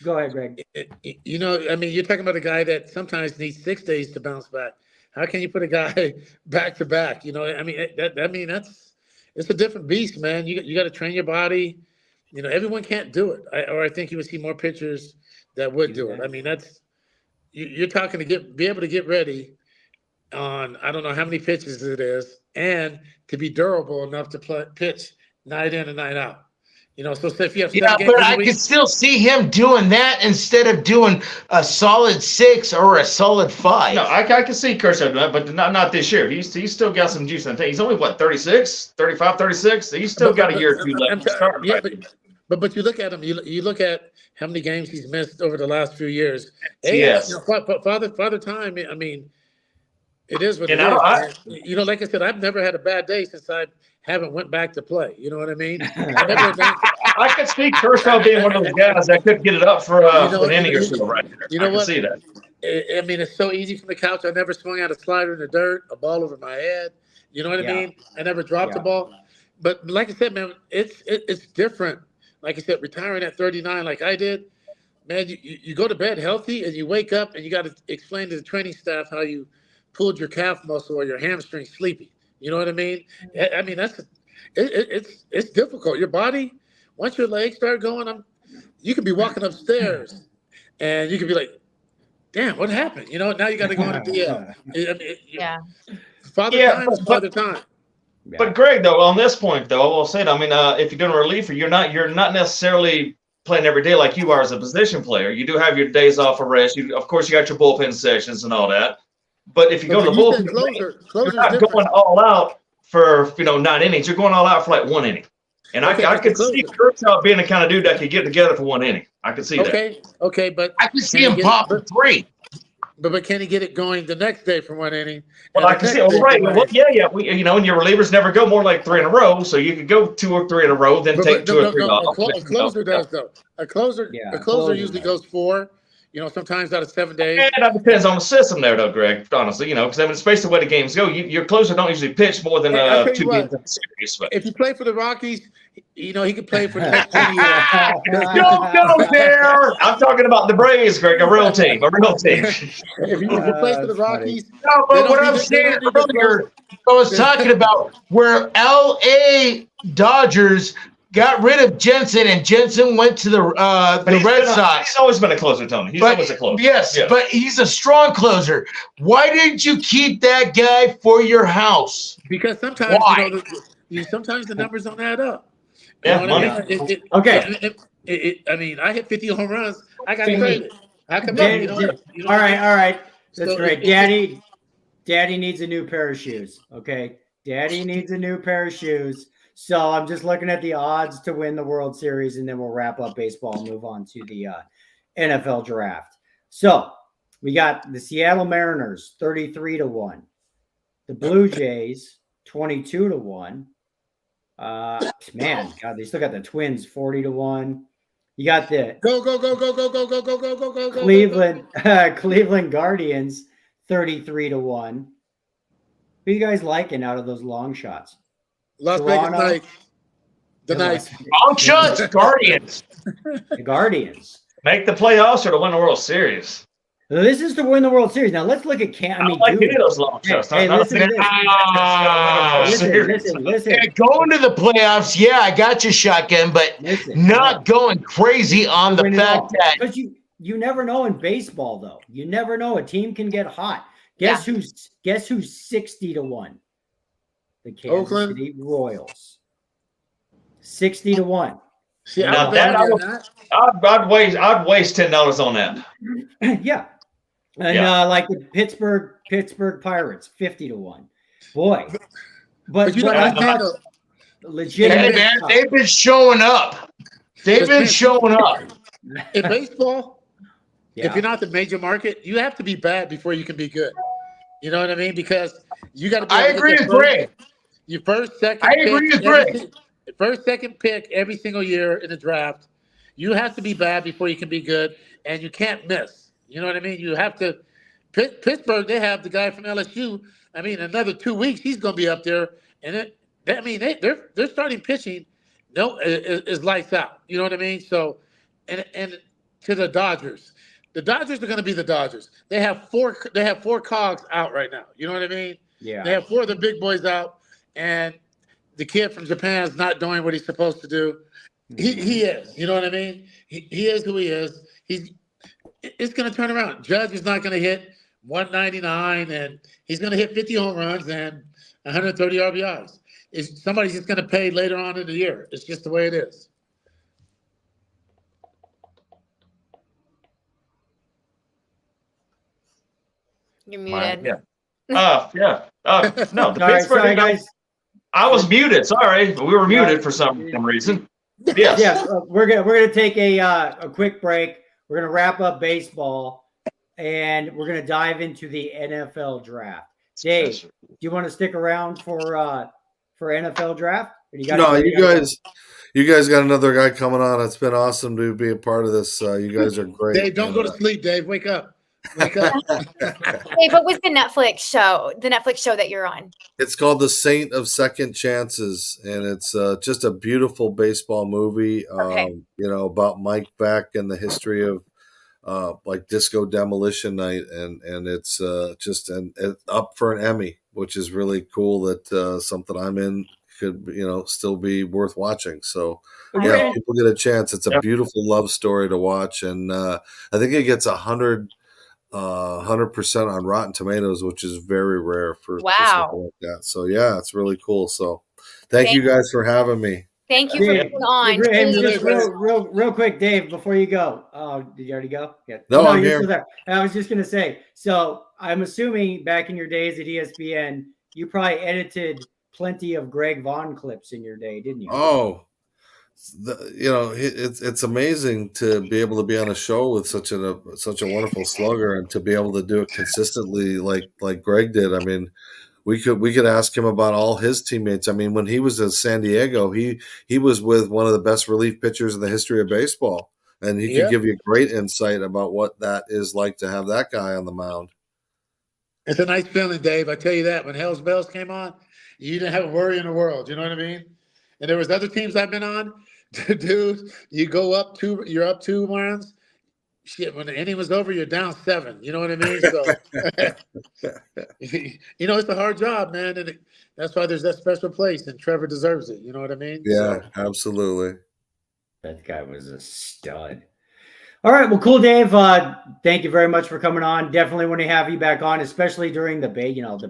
Go ahead, Greg. You're talking about a guy that sometimes needs 6 days to bounce back. How can you put a guy back to back? It's a different beast, man. You got to train your body. Everyone can't do it. I think you would see more pitchers that would do it. I mean, you're talking to be able to get ready on, I don't know how many pitches it is, and to be durable enough to pitch night in and night out. You know, so say if you have Yeah, 7 games but in a I week, could still see him doing that instead of doing a solid 6 or a solid 5. No, I can see Kershaw doing that, but not this year. He's still got some juice in the tank. He's only, what, 36, 35, 36? He's still got a year or two left to start. yeah, Right? but you look at him. You look at how many games he's missed over the last few years. Yes. You know, father time. I mean, it is what it And is. You know, like I said, I've never had a bad day since I haven't went back to play. You know what I mean? I could see Kershaw being one of those guys that could get it up for an inning or so right there. You know I can what? see that. I mean, it's so easy from the couch. I never swung out a slider in the dirt, a ball over my head. You know what I Yeah. mean? I never dropped the Yeah. ball. But like I said, man, it's different. Like I said, retiring at 39, like I did, man, you go to bed healthy and you wake up and you got to explain to the training staff how you pulled your calf muscle or your hamstring sleepy. You know what I mean? I mean, it's difficult. Your body, once your legs start going, you could be walking upstairs and you could be like, damn, what happened? You know, now you got to go on a DL. Yeah. Father Yeah, time is father time. Yeah. But Greg, though, on this point, though, I will say, I mean, if you're doing a reliever, you're not necessarily playing every day like you are as a position player. You do have your days off for rest. Of course, you got your bullpen sessions and all that. But if you go to the bullpen, you're not going all out for 9 innings. You're going all out for like 1 inning. And Okay, I but could the see closer- Kershaw being the kind of dude that could get together for 1 inning. I could see that. Okay, but I could see can him he pop get for 3. but can he get it going the next day from 1 inning? Well, and I the can see. next Oh, day right. from one Well, inning? yeah. And your relievers never go more like 3 in a row, so you could go 2 or 3 in a row, then take 2 or 3 off. A closer does though. A closer usually does. goes 4. You know, sometimes out of 7 days. And that depends on the system there, though, Greg. Honestly, because I mean, it's based on the way the games go. Your closer don't usually pitch more than Hey, I'll tell you 2 what. games in a series. But If you play for the Rockies, he could play for the next 20 years. don't go there. I'm talking about the Braves, Greg, a real team. If you play for the That's funny. Rockies, No, They but don't what need I'm to- they saying don't need to earlier, I was talking about where LA Dodgers got rid of Jensen and Jensen went to the Red Sox. He's always been a closer, Tony. He's always a closer. Yes, Yeah. but he's a strong closer. Why didn't you keep that guy for your house? because sometimes Why? sometimes the numbers don't add up. Yeah, what money. I mean? Okay. I mean, I hit 50 home runs. I got See, traded. How come Daddy, you don't? You don't all right. That's So great. it- Daddy needs a new pair of shoes. Okay. Daddy needs a new pair of shoes. So I'm just looking at the odds to win the World Series, and then we'll wrap up baseball and move on to the NFL draft. So we got the Seattle Mariners 33-1, the Blue Jays 22-1. Man, God, they still got the Twins 40-1. You got the Go. Cleveland Guardians 33-1. Who you guys liking out of those long shots? Las Vegas Toronto. Knights. The Knights. Long shots, Guardians. The Guardians. Make the playoffs or to win the World Series. This is to win the World Series. Now let's look at I don't like any of those long shots. Hey, Not a listen to fan. this. Listen. And going to the playoffs, yeah, I got you, shotgun, but Listen. not going crazy on the Win it all. fact that Because you never know in baseball, though. You never know. A team can get hot. Guess who's 60-1? The Kansas Oakland? City Royals. 60-1. See, Now I'm that I betting would- on that. I'd waste $10 on that. Yeah. And like the Pittsburgh Pirates, 50-1. Boy. But you know, I I thought know. legitimate. hey, man, they've been showing up. They've been showing up. In baseball, Yeah. if you're not the major market, you have to be bad before you can be good. You know what I mean? Because you got to be. I agree with Greg. Your first, second. I agree with Greg. First, second pick every single year in the draft. You have to be bad before you can be good, and you can't miss. You know what I mean? You have to. Pittsburgh, they have the guy from LSU. I mean, another 2 weeks, he's going to be up there, and they're starting pitching. No, is lights out. You know what I mean? So, and to the Dodgers. The Dodgers are going to be the Dodgers. They have four cogs out right now. You know what I mean? Yeah. They have 4 of the big boys out, and the kid from Japan is not doing what he's supposed to do. He is. You know what I mean? He is who he is. It's going to turn around. Judge is not going to hit 199, and he's going to hit 50 home runs and 130 RBIs. Somebody's just going to pay later on in the year. It's just the way it is. You're muted. Yeah. Yeah. No, the All right, Pittsburgh. sorry guys. I was muted. Sorry, we were muted for some reason. Yes. Yeah, we're gonna take a quick break. We're gonna wrap up baseball, and we're gonna dive into the NFL draft. Dave, do you want to stick around for NFL draft? Or you No, you guys got another guy coming on. It's been awesome to be a part of this. You guys are great. Dave, don't go to sleep, Dave. Wake up. Wake up. Hey, what was the Netflix show? The Netflix show that you're on? It's called The Saint of Second Chances, and it's just a beautiful baseball movie. Okay. About Mike Beck and the history of like Disco Demolition Night, and it's just up for an Emmy, which is really cool. That something I'm in could still be worth watching. So yeah, if people get a chance. It's a beautiful love story to watch, and I think it gets 100% on Rotten Tomatoes, which is very rare for something like that. So yeah, it's really cool. So thank you guys for having me. Thank you for being on. Hey, just real quick, Dave, before you go. Oh, did you already go? Yeah. No, I'm you're here. still there. I was just gonna say. So I'm assuming back in your days at ESPN, you probably edited plenty of Greg Vaughn clips in your day, didn't you? Oh, it's amazing to be able to be on a show with such a wonderful slugger, and to be able to do it consistently like Greg did. I mean, we could ask him about all his teammates. I mean, when he was in San Diego, he was with one of the best relief pitchers in the history of baseball, and he could give you great insight about what that is like to have that guy on the mound. It's a nice feeling, Dave. I tell you that. When Hell's Bells came on, you didn't have a worry in the world. You know what I mean? And there was other teams I've been on. Dude, you're up 2 runs. Shit, when the inning was over, you're down 7. You know what I mean? So, it's a hard job, man. And that's why there's that special place, and Trevor deserves it. You know what I mean? Yeah, absolutely. That guy was a stud. All right, well, cool, Dave. Thank you very much for coming on. Definitely want to have you back on, especially during the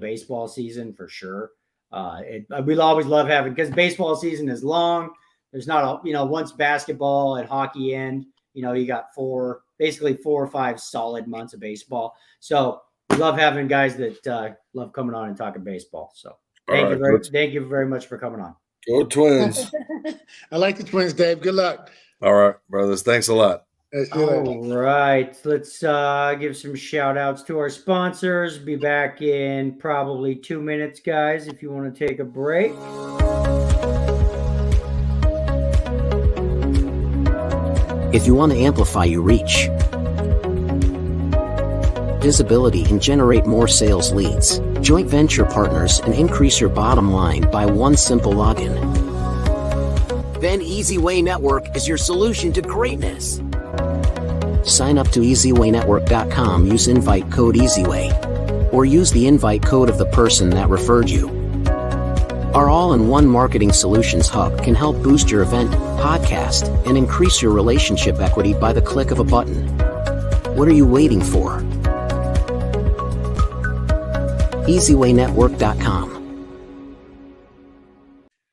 baseball season for sure. We'll always love having, because baseball season is long. There's not once basketball and hockey end, you got 4 or 5 solid months of baseball. So we love having guys that love coming on and talking baseball. So thank you very much for coming on. Go Twins. I like the Twins, Dave. Good luck. All right, brothers. Thanks a lot. All right. Let's give some shout outs to our sponsors. Be back in probably 2 minutes, guys, if you want to take a break. If you want to amplify your reach, visibility, and generate more sales leads, joint venture partners, and increase your bottom line by one simple login, then EasyWay Network is your solution to greatness. Sign up to EasyWayNetwork.com, use invite code EasyWay, or use the invite code of the person that referred you. Our all-in-one marketing solutions hub can help boost your event, podcast, and increase your relationship equity by the click of a button. What are you waiting for? EasyWayNetwork.com.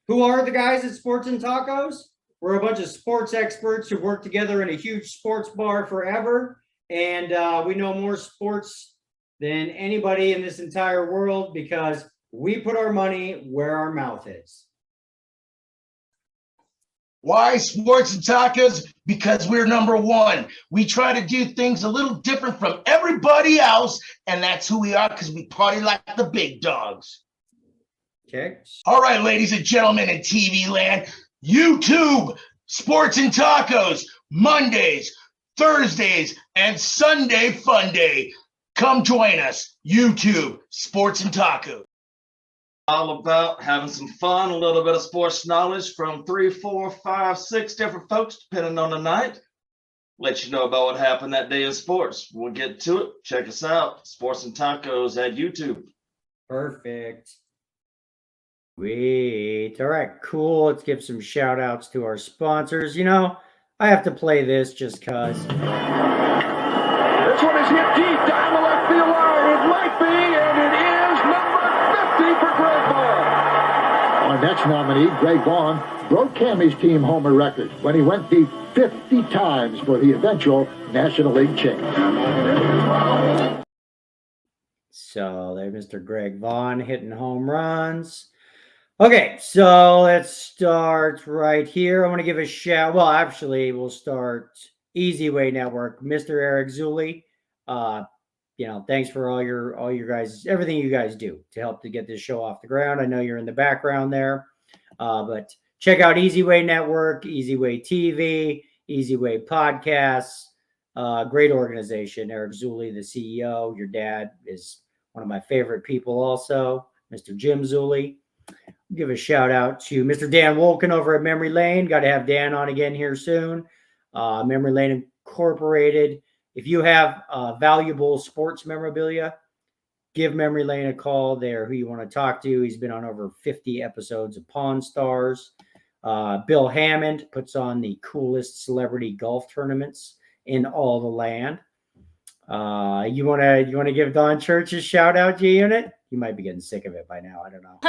Who are the guys at Sports and Tacos? We're a bunch of sports experts who work together in a huge sports bar forever. And we know more sports than anybody in this entire world because we put our money where our mouth is. Why Sports and Tacos? Because we're number one. We try to do things a little different from everybody else, and that's who we are, because we party like the big dogs. Okay. All right, ladies and gentlemen in TV land, YouTube, Sports and Tacos, Mondays, Thursdays, and Sunday Fun Day. Come join us, YouTube, Sports and Tacos. All about having some fun, a little bit of sports knowledge from 3, 4, 5, 6 different folks, depending on the night. Let you know about what happened that day in sports. We'll get to it. Check us out, Sports and Tacos at YouTube. Perfect. Sweet. All right, cool. Let's give some shout outs to our sponsors. I have to play this just because. This one is hit deep down the left field line. It might be, and it is number 50 for Greg Vaughn. Our next nominee, Greg Vaughn, broke Cammy's team homer record when he went deep 50 times for the eventual National League change. So there's Mr. Greg Vaughn hitting home runs. Okay, so let's start right here. I want to give a shout. Well, actually, we'll start Easy Way Network, Mr. Eric Zuley. Thanks for all your guys, everything you guys do to help to get this show off the ground. I know you're in the background there, but check out Easy Way Network, Easy Way TV, Easy Way Podcasts. Great organization. Eric Zuley, the CEO. Your dad is one of my favorite people also, Mr. Jim Zuley. Give a shout out to Mr. Dan Wolken over at Memory Lane. Got to have Dan on again here soon. Memory Lane Incorporated. If you have valuable sports memorabilia, give Memory Lane a call. They're who you want to talk to. He's been on over 50 episodes of Pawn Stars. Bill Hammond puts on the coolest celebrity golf tournaments in all the land. You want to give Don Church a shout out, G-Unit? You might be getting sick of it by now. I don't know.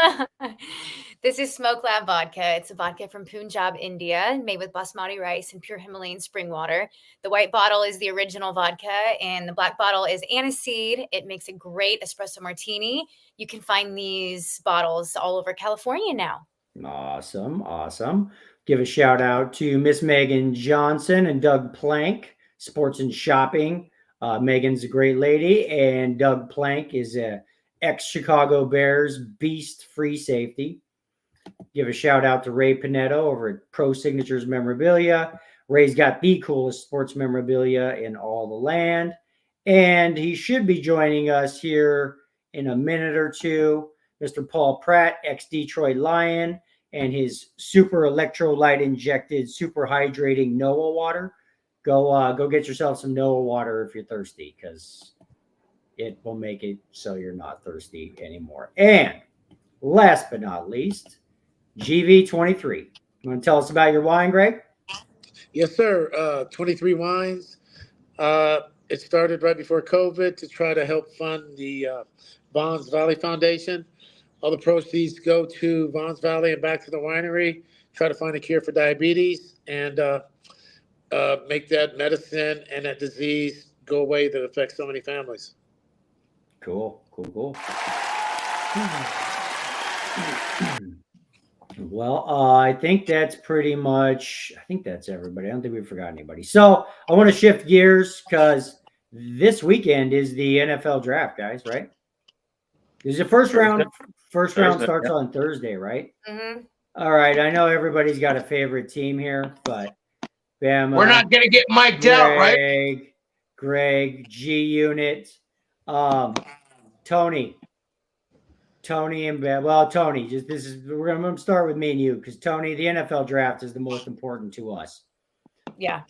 This is Smoke Lab vodka. It's a vodka from Punjab, India, made with basmati rice and pure Himalayan spring water. The white bottle is the original vodka, and the black bottle is aniseed. It makes a great espresso martini. You can find these bottles all over California now. Awesome. Give a shout out to Miss Megan Johnson and Doug Plank, Sports and Shopping. Megan's a great lady, and Doug Plank is a ex-Chicago Bears beast free safety. Give a shout out to Ray Panetto over at Pro Signatures Memorabilia. Ray's got the coolest sports memorabilia in all the land, and he should be joining us here in a minute or two. Mr. Paul Pratt, ex-Detroit Lion, and his super electrolyte injected, super hydrating Noah water. Go get yourself some Noah water if you're thirsty, because it will make it so you're not thirsty anymore. And last but not least, GV23. You want to tell us about your wine, Greg? Yes, sir. 23 Wines. It started right before COVID to try to help fund the Vons Valley Foundation. All the proceeds go to Vons Valley and back to the winery, try to find a cure for diabetes and make that medicine and that disease go away that affects so many families. Cool. Well, I think that's everybody. I don't think we forgot anybody. So I want to shift gears because this weekend is the NFL draft, guys, right? This is the first round. First round starts on Thursday, right? Mm-hmm. All right. I know everybody's got a favorite team here, but Bama, We're not going to get mic'd out, right? Greg, G-Unit, Tony, and Ben. Well, Tony, we're going to start with me and you because Tony, the NFL draft is the most important to us. Yeah.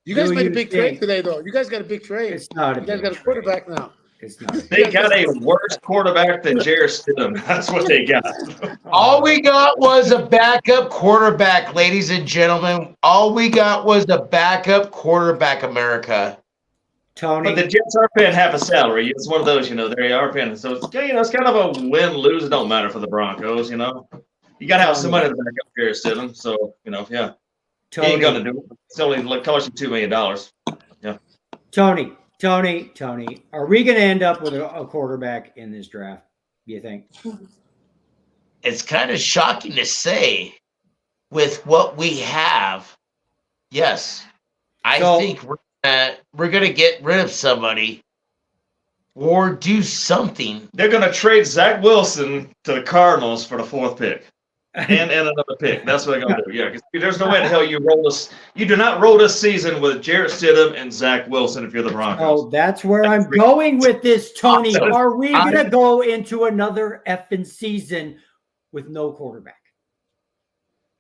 You guys made a big trade today, though. You guys got a big trade. It's not. You guys got a quarterback now. It's not. They got a worse quarterback than Jarrett Stidham. That's what they got. All we got was a backup quarterback, ladies and gentlemen. All we got was a backup quarterback, America. Tony. But the Jets are paying half a salary. It's one of those, they are paying. So it's kind of a win-lose. It don't matter for the Broncos, You got to have some money to back up Jarrett Stidham. So, yeah. Tony. He ain't going to do it. It's only cost you $2 million. Yeah. Tony, are we going to end up with a quarterback in this draft, do you think? It's kind of shocking to say with what we have. Yes. I think we're going to get rid of somebody or do something. They're going to trade Zach Wilson to the Cardinals for the 4th pick. And another pick. That's what they're going to do. Yeah, because there's no way in hell you do not roll this season with Jarrett Stidham and Zach Wilson if you're the Broncos. Oh, that's where I'm going with this, Tony. Are we going to go into another effing season with no quarterback?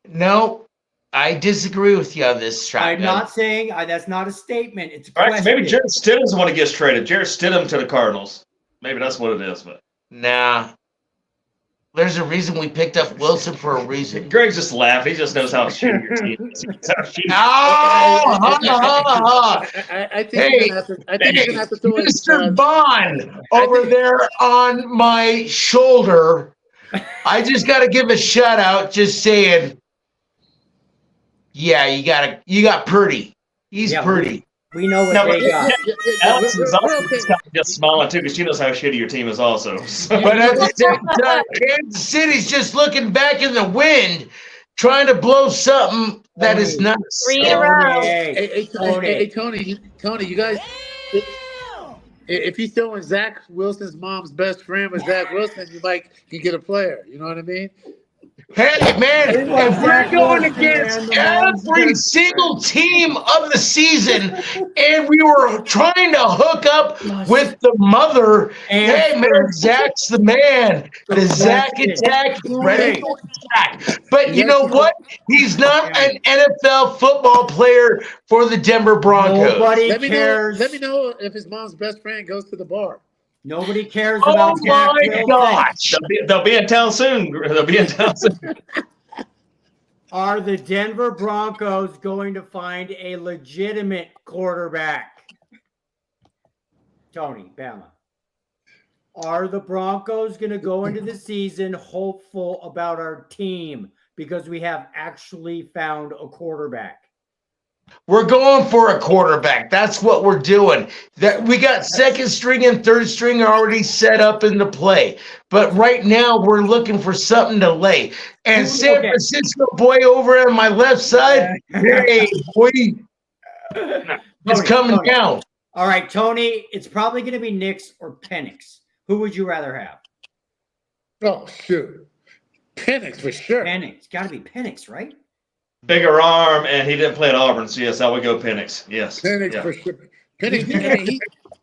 No, I disagree with you on this, shotgun. I'm not saying that's not a statement. It's a All right, question. maybe Jarrett Stidham's the one that gets traded. Jarrett Stidham to the Cardinals. Maybe that's what it is. But nah. There's a reason we picked up Wilson for a reason. Greg's just laughing. He just knows how shitty your team is. I think you're going to have to do it. Mr. Bond over there on my shoulder. I just got to give a shout out just saying, yeah, you got Purdy. He's pretty. We know what No, but they got. Alex is we're also okay. just smiling too because she knows how shitty your team is also. So. But at the same time, Kansas City's just looking back in the wind, trying to blow something that is not. 3 in a row. Hey, Tony, you guys. If he's throwing Zach Wilson's mom's best friend with Zach Wilson, you might can get a player. You know what I mean? Hey, man, It's like if we're Zach going Wilson, against man, the every mom's single team of the season and we were trying to hook up with the mother, hey, man, Zach's the man. The Zach attack is ready to attack. But you know what? He's not an NFL football player for the Denver Broncos. Nobody Let me cares. know if his mom's best friend goes to the bar. Nobody cares Oh, about Jack my Wilson. gosh. They'll be in town soon. They'll be in town soon. Are the Denver Broncos going to find a legitimate quarterback? Tony, Bama. Are the Broncos going to go into the season hopeful about our team because we have actually found a quarterback? We're going for a quarterback. That's what we're doing. That we got second string and third string already set up in the play. But right now we're looking for something to lay. And San Francisco boy over on my left side, hey boy, it's coming down. All right, Tony, it's probably going to be Nix or Penix. Who would you rather have? Oh, shoot. Penix for sure. Penix. Got to be Penix, right? Bigger arm, and he didn't play at Auburn, so yes, I would go Penix. Yes. Penix for sure. Penix,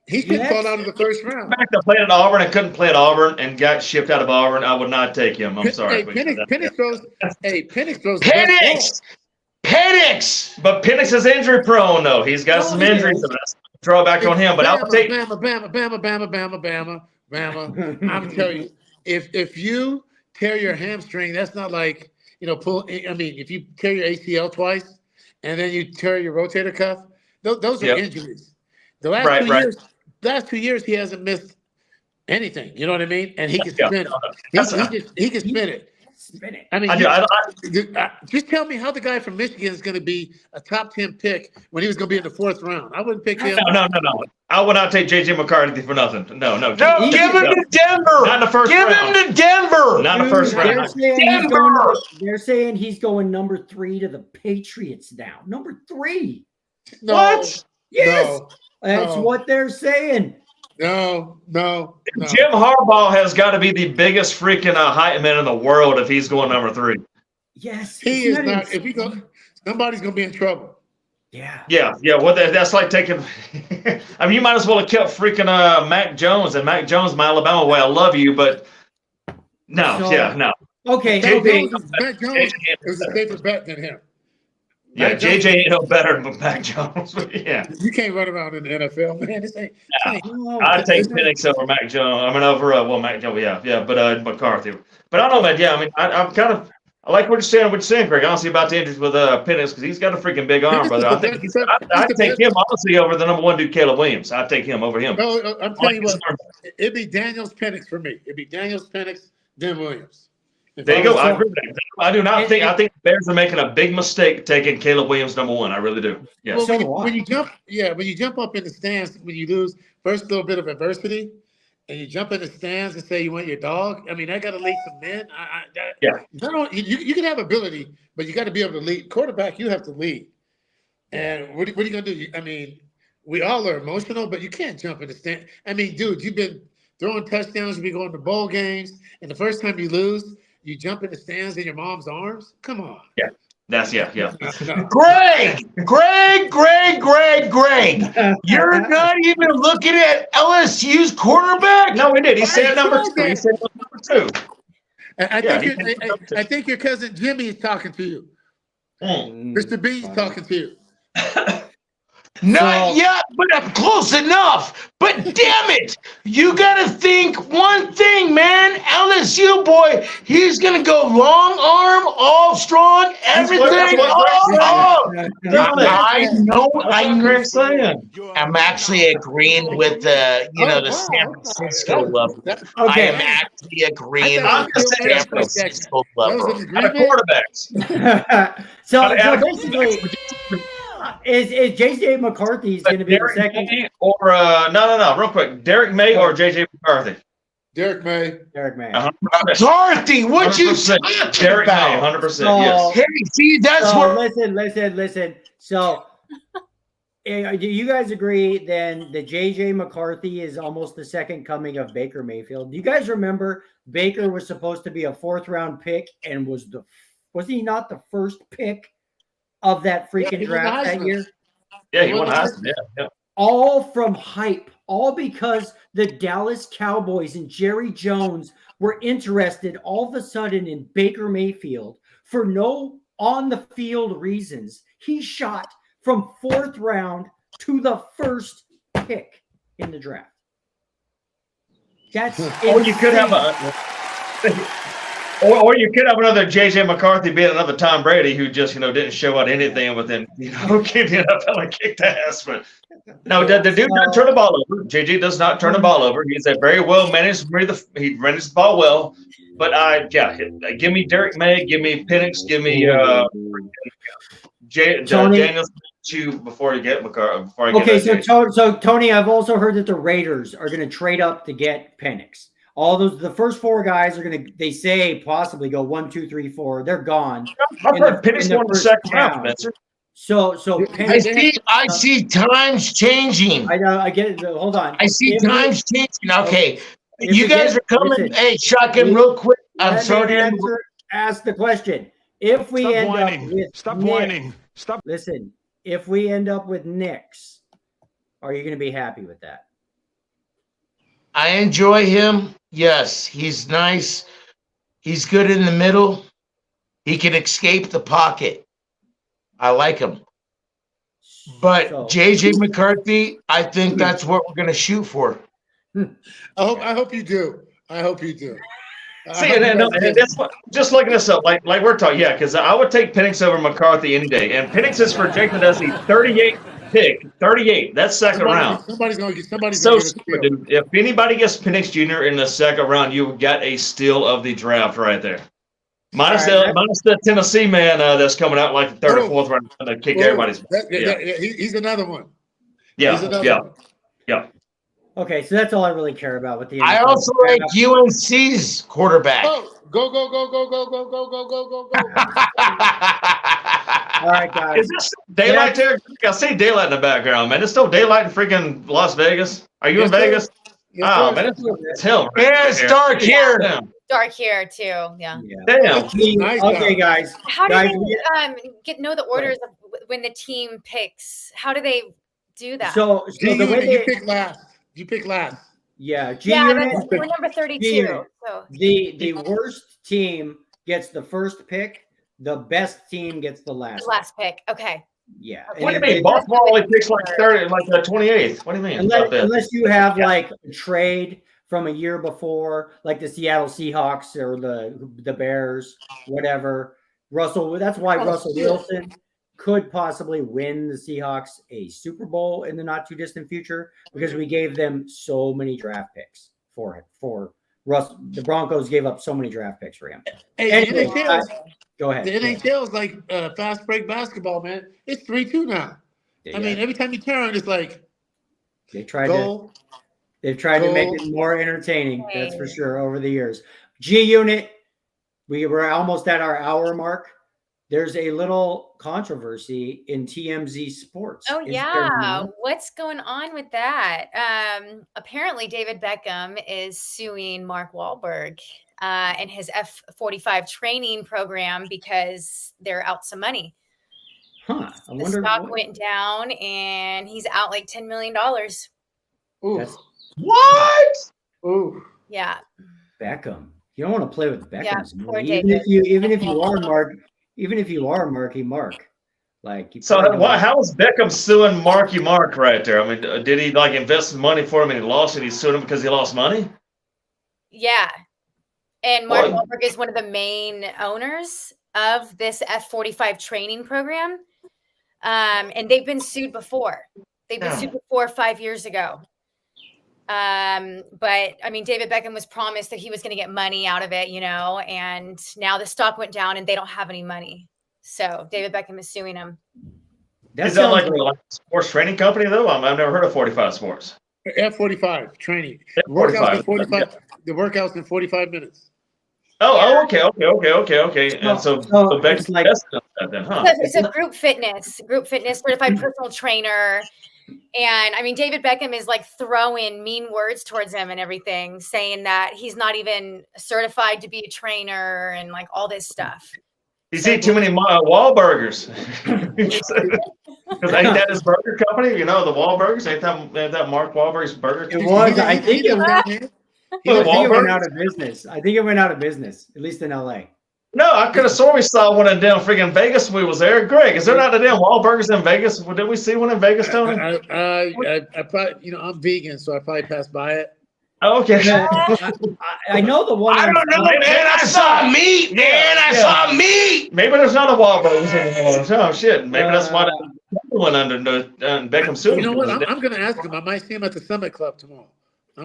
he should fall out of the first round. In fact, I played at Auburn and couldn't play at Auburn and got shipped out of Auburn. I would not take him. I'm sorry. Penix throws. Penix! Penix! But Penix is injury prone, though. He's got some injuries. So that's throw back on him. But I'll take Bama. I'm telling you, if you tear your hamstring, that's not like, if you tear your ACL twice and then you tear your rotator cuff, those are injuries. The last 2 years, he hasn't missed anything. You know what I mean? And he can spin it. He can spin it. I mean, just tell me how the guy from Michigan is going to be a top 10 pick when he was going to be in the 4th round. I wouldn't pick him. No. I would not take J.J. McCarthy for nothing. No. Give him to Denver. Not in the first Give round. him to Denver. Not in the first round. They're saying he's going number 3 to the Patriots now. Number 3. No, What? Yes. No, That's what they're saying. No. Jim Harbaugh has got to be the biggest freaking hype man in the world if he's going number 3. Yes. He is not. If he goes, somebody's going to be in trouble. Yeah. Well, that's like taking. I mean, you might as well have kept freaking Mac Jones and Mac Jones, my Alabama way. I love you, but no. Okay. Mac Jones is a safer bet than him. Yeah, JJ ain't no better than Mac Jones. Yeah, you can't run around in the NFL, man. I'd take Penix over Mac Jones. I mean, over Mac Jones. Yeah, but McCarthy. But I don't know, man. Yeah, I mean, I like what you're saying, Craig. Honestly, about the injuries with Penix because he's got a freaking big arm, brother. I think I'd take him honestly over the number 1 dude, Caleb Williams. I'd take him over him. No, I'm telling you what, it'd be Daniels Penix for me. It'd be Daniels Penix, then Williams. There you go. I agree with that. I do not think. I think the Bears are making a big mistake taking Caleb Williams number 1. I really do. Yeah. Well, when you jump up in the stands, when you lose first little bit of adversity, and you jump in the stands and say you want your dog. I mean, I got to lead some men. You can have ability, but you got to be able to lead. Quarterback, you have to lead. And what are you gonna do? I mean, we all are emotional, but you can't jump in the stand. I mean, dude, you've been throwing touchdowns. You've been going to bowl games, and the first time you lose, you jump in the stands in your mom's arms? Come on. Yeah. That's No. Greg. You're not even looking at LSU's quarterback? No, we did. He said number 2. He said number 2. I think your cousin Jimmy is talking to you. Mr. B's talking to you. Not yet, but I'm close enough. But damn it, you got to think one thing, man. LSU boy, he's going to go long arm, all strong, everything. I know. I'm actually agreeing with the San Francisco level. I am actually agreeing with the San Francisco level. Quarterbacks. So basically, Is JJ McCarthy is going to be the Derek second? May or no, real quick, Derek May or JJ McCarthy? Derek May. Derek May. McCarthy, what you 100%. talking Derek May, about? 100%. Yes. Hey, see, that's So what. listen. So, do you guys agree then that JJ McCarthy is almost the second coming of Baker Mayfield? Do you guys remember Baker was supposed to be a 4th round pick and was he not the first pick of that freaking draft that year? Yeah, he won Heisman. Yeah. All from hype, all because the Dallas Cowboys and Jerry Jones were interested all of a sudden in Baker Mayfield for no on the field reasons. He shot from 4th round to the 1st pick in the draft. That's Or you could have or you could have another JJ McCarthy being another Tom Brady who just didn't show out anything within getting the NFL and kicked ass. But no, the dude doesn't turn the ball over. JJ does not turn the ball over. He's a very well managed. He manages the ball well. But give me Derek May, give me Penix, give me Daniels before you get McCarthy. Okay, so Tony, I've also heard that the Raiders are going to trade up to get Penix. The first 4 guys are going to, they say, possibly go 1, 2, 3, 4. They're gone. I've heard Penix won the second round, Spencer. So Penix, I see times changing. I know. I get it. Hold on. I see times changing. Okay, If you we guys get- are coming. listen, Hey, shotgun, real quick. I'm let me sorry to ask the question. If we Stop end whining. up with Stop Nick- whining. Stop. Listen, if we end up with Knicks, are you going to be happy with that? I enjoy him. Yes, he's nice. He's good in the middle. He can escape the pocket. I like him. But So- JJ McCarthy, I think that's what we're going to shoot for. I hope you do. I hope you do. See, and that's just looking this up, like we're talking, because I would take Penix over McCarthy any day. And Penix is projected as the 38th pick. 38. That's second round. Somebody's going to get So a stupid, steal. dude. If anybody gets Penix Jr. in the second round, you got a steal of the draft right there. Minus the Tennessee man that's coming out like the 3rd or 4th round to kick everybody's. He's another one. Yeah, He's another yeah, one. yeah. Okay, so that's all I really care about with the. I NFL. also like UNC's quarterback. Oh, go. All right, guys. Is this daylight there? I see daylight in the background, man. It's still daylight in freaking Las Vegas. Are you in Vegas? Yes, Oh, sir. man, it's hell. Yeah, it's dark here. Damn. Dark here too. Yeah. Damn. Nice Okay, out. guys. How do Guys, they know the orders of when the team picks? How do they do that? So the way You they, pick last. You pick last. yeah, yeah, G-Unit, we're number 32. G-Unit. So the worst team gets the first pick. The best team gets the last. the last pick. Okay. Yeah. What do you And mean? Baltimore only picks like 30, like the 28th. What do you mean about that? Unless you have like a trade from a year before, like the Seattle Seahawks or the Bears, whatever. That's why Russell Wilson could possibly win the Seahawks a Super Bowl in the not too distant future because we gave them so many draft picks for it. For Russ, the Broncos gave up so many draft picks for him. Hey, Anyway, the NHL, Go ahead. the NHL is like fast break basketball, man. It's 3-2 now. I mean, every time you turn, it's like they tried goal. They've tried to make it more entertaining, that's for sure, over the years. G-Unit, we were almost at our hour mark. There's a little controversy in TMZ Sports. Oh Is there yeah, not? what's going on with that? Apparently, David Beckham is suing Mark Wahlberg and his F45 training program because they're out some money. Huh. I The wonder. stock went down, and he's out like $10 million. Ooh. That's What? Ooh. Yeah, Beckham. You don't want to play with Beckham. poor even David. if you are Marky Mark, like you So probably don't- how is Beckham suing Marky Mark right there? I mean, did he like invest money for him and he lost it? He's suing him because he lost money? yeah. And Mark Well- Wahlberg is one of the main owners of this F45 training program. And they've been sued before. They've been sued before 5 years ago. But I mean, David Beckham was promised that he was going to get money out of it, and now the stock went down and they don't have any money. So David Beckham is suing him. Is that like, sounds like a sports training company though? I've never heard of 45 Sports. F45 training. F45. The workouts in 45 minutes. Oh, okay. And so Becky it's like invested in that then, huh? It's a group fitness, certified personal trainer. And I mean, David Beckham is like throwing mean words towards him and everything, saying that he's not even certified to be a trainer and like all this stuff. He's eating too many Wahlburgers. Because ain't that his burger company? You know, the Wahlburgers? Ain't that Mark Wahlberg's burger? it was. I think it went out Wahlburgers? of business. I think it went out of business, at least in LA. No, I could have sworn we saw one in damn freaking Vegas when we was there. Greg, is there not a damn Wahlburgers in Vegas? Did we see one in Vegas, Tony? I probably, I'm vegan, so I probably passed by it. Oh, okay. I know the one. I don't know, man. I saw meat, man. I saw meat. Maybe there's not a Wahlburgers anymore. Oh, shit. Maybe that's why that went under Beckham suit. You know what? I'm going to ask him. I might see him at the Summit Club tomorrow.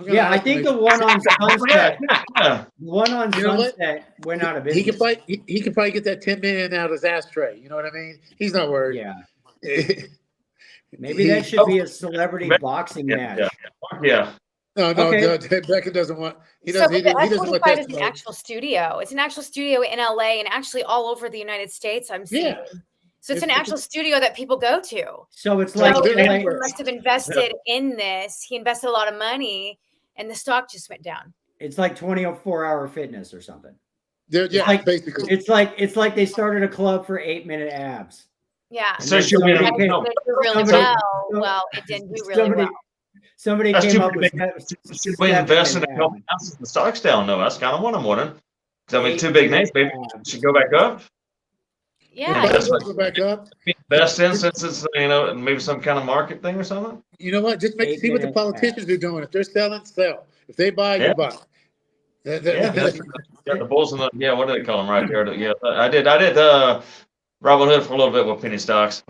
Yeah, I think the one on Sunset, Yeah. the one on You know what? Sunset went out of He business. can probably get that 10 million out of his ashtray. You know what I mean? He's not worried. Yeah, maybe that should be a celebrity boxing match. Yeah. No, Okay. Beckham doesn't want. He So doesn't. the He doesn't want F45 that. is an actual studio. It's an actual studio in LA and actually all over the United States. I'm seeing. Yeah. So it's an actual studio that people go to. So it's So like they're he anywhere. must have invested in this. He invested a lot of money, and the stock just went down. it's like 24-hour fitness or something. Yeah, like- basically. It's like they started a club for 8-minute abs. Yeah. And So then she'll be in somebody a- came- It did really somebody- well. Well, it didn't do really well. Somebody That's came too up with big. Should we invest in a couple ounces of the stocks down though? That's kind of what I'm wondering. 'Cause I mean, two big names, maybe should go back up. Yeah. But that's let's go back up. Best in since it's maybe some kind of market thing or something. You know what? Just see what the 8-minute politicians are doing. If they're selling, sell. If they buy, Yeah. you buy. Yeah, the bulls and the what do they call them right there? Yeah, I did Robin Hood for a little bit with penny stocks.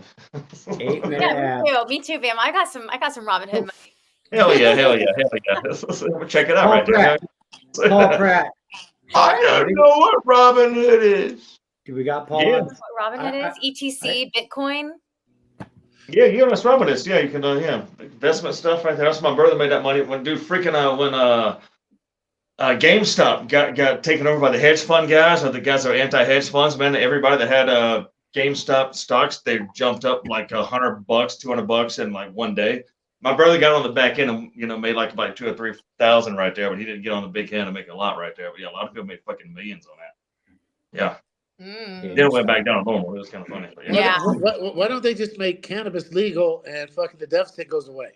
8-minute Yeah, abs. me too, Bam. I got some Robin Hood money. Hell yeah. Check it out right there. Paul Pratt. I don't know what Robin Hood is. Do we got Paul? Yeah. on? What Robin Hood is? ETC, Bitcoin. Yeah, that's Robin is. Yeah, you can investment stuff right there. That's my brother made that money when GameStop got taken over by the hedge fund guys or the guys that are anti-hedge funds, man. Everybody that had GameStop stocks, they jumped up like $100, $200 in like one day. My brother got on the back end and made like about 2,000 or 3,000 right there, but he didn't get on the big end and make a lot right there. But yeah, a lot of people made fucking millions on that. Yeah. Mm. Then it went back down to normal. It was kind of funny. But Yeah. Why don't they just make cannabis legal and fucking the deficit goes away?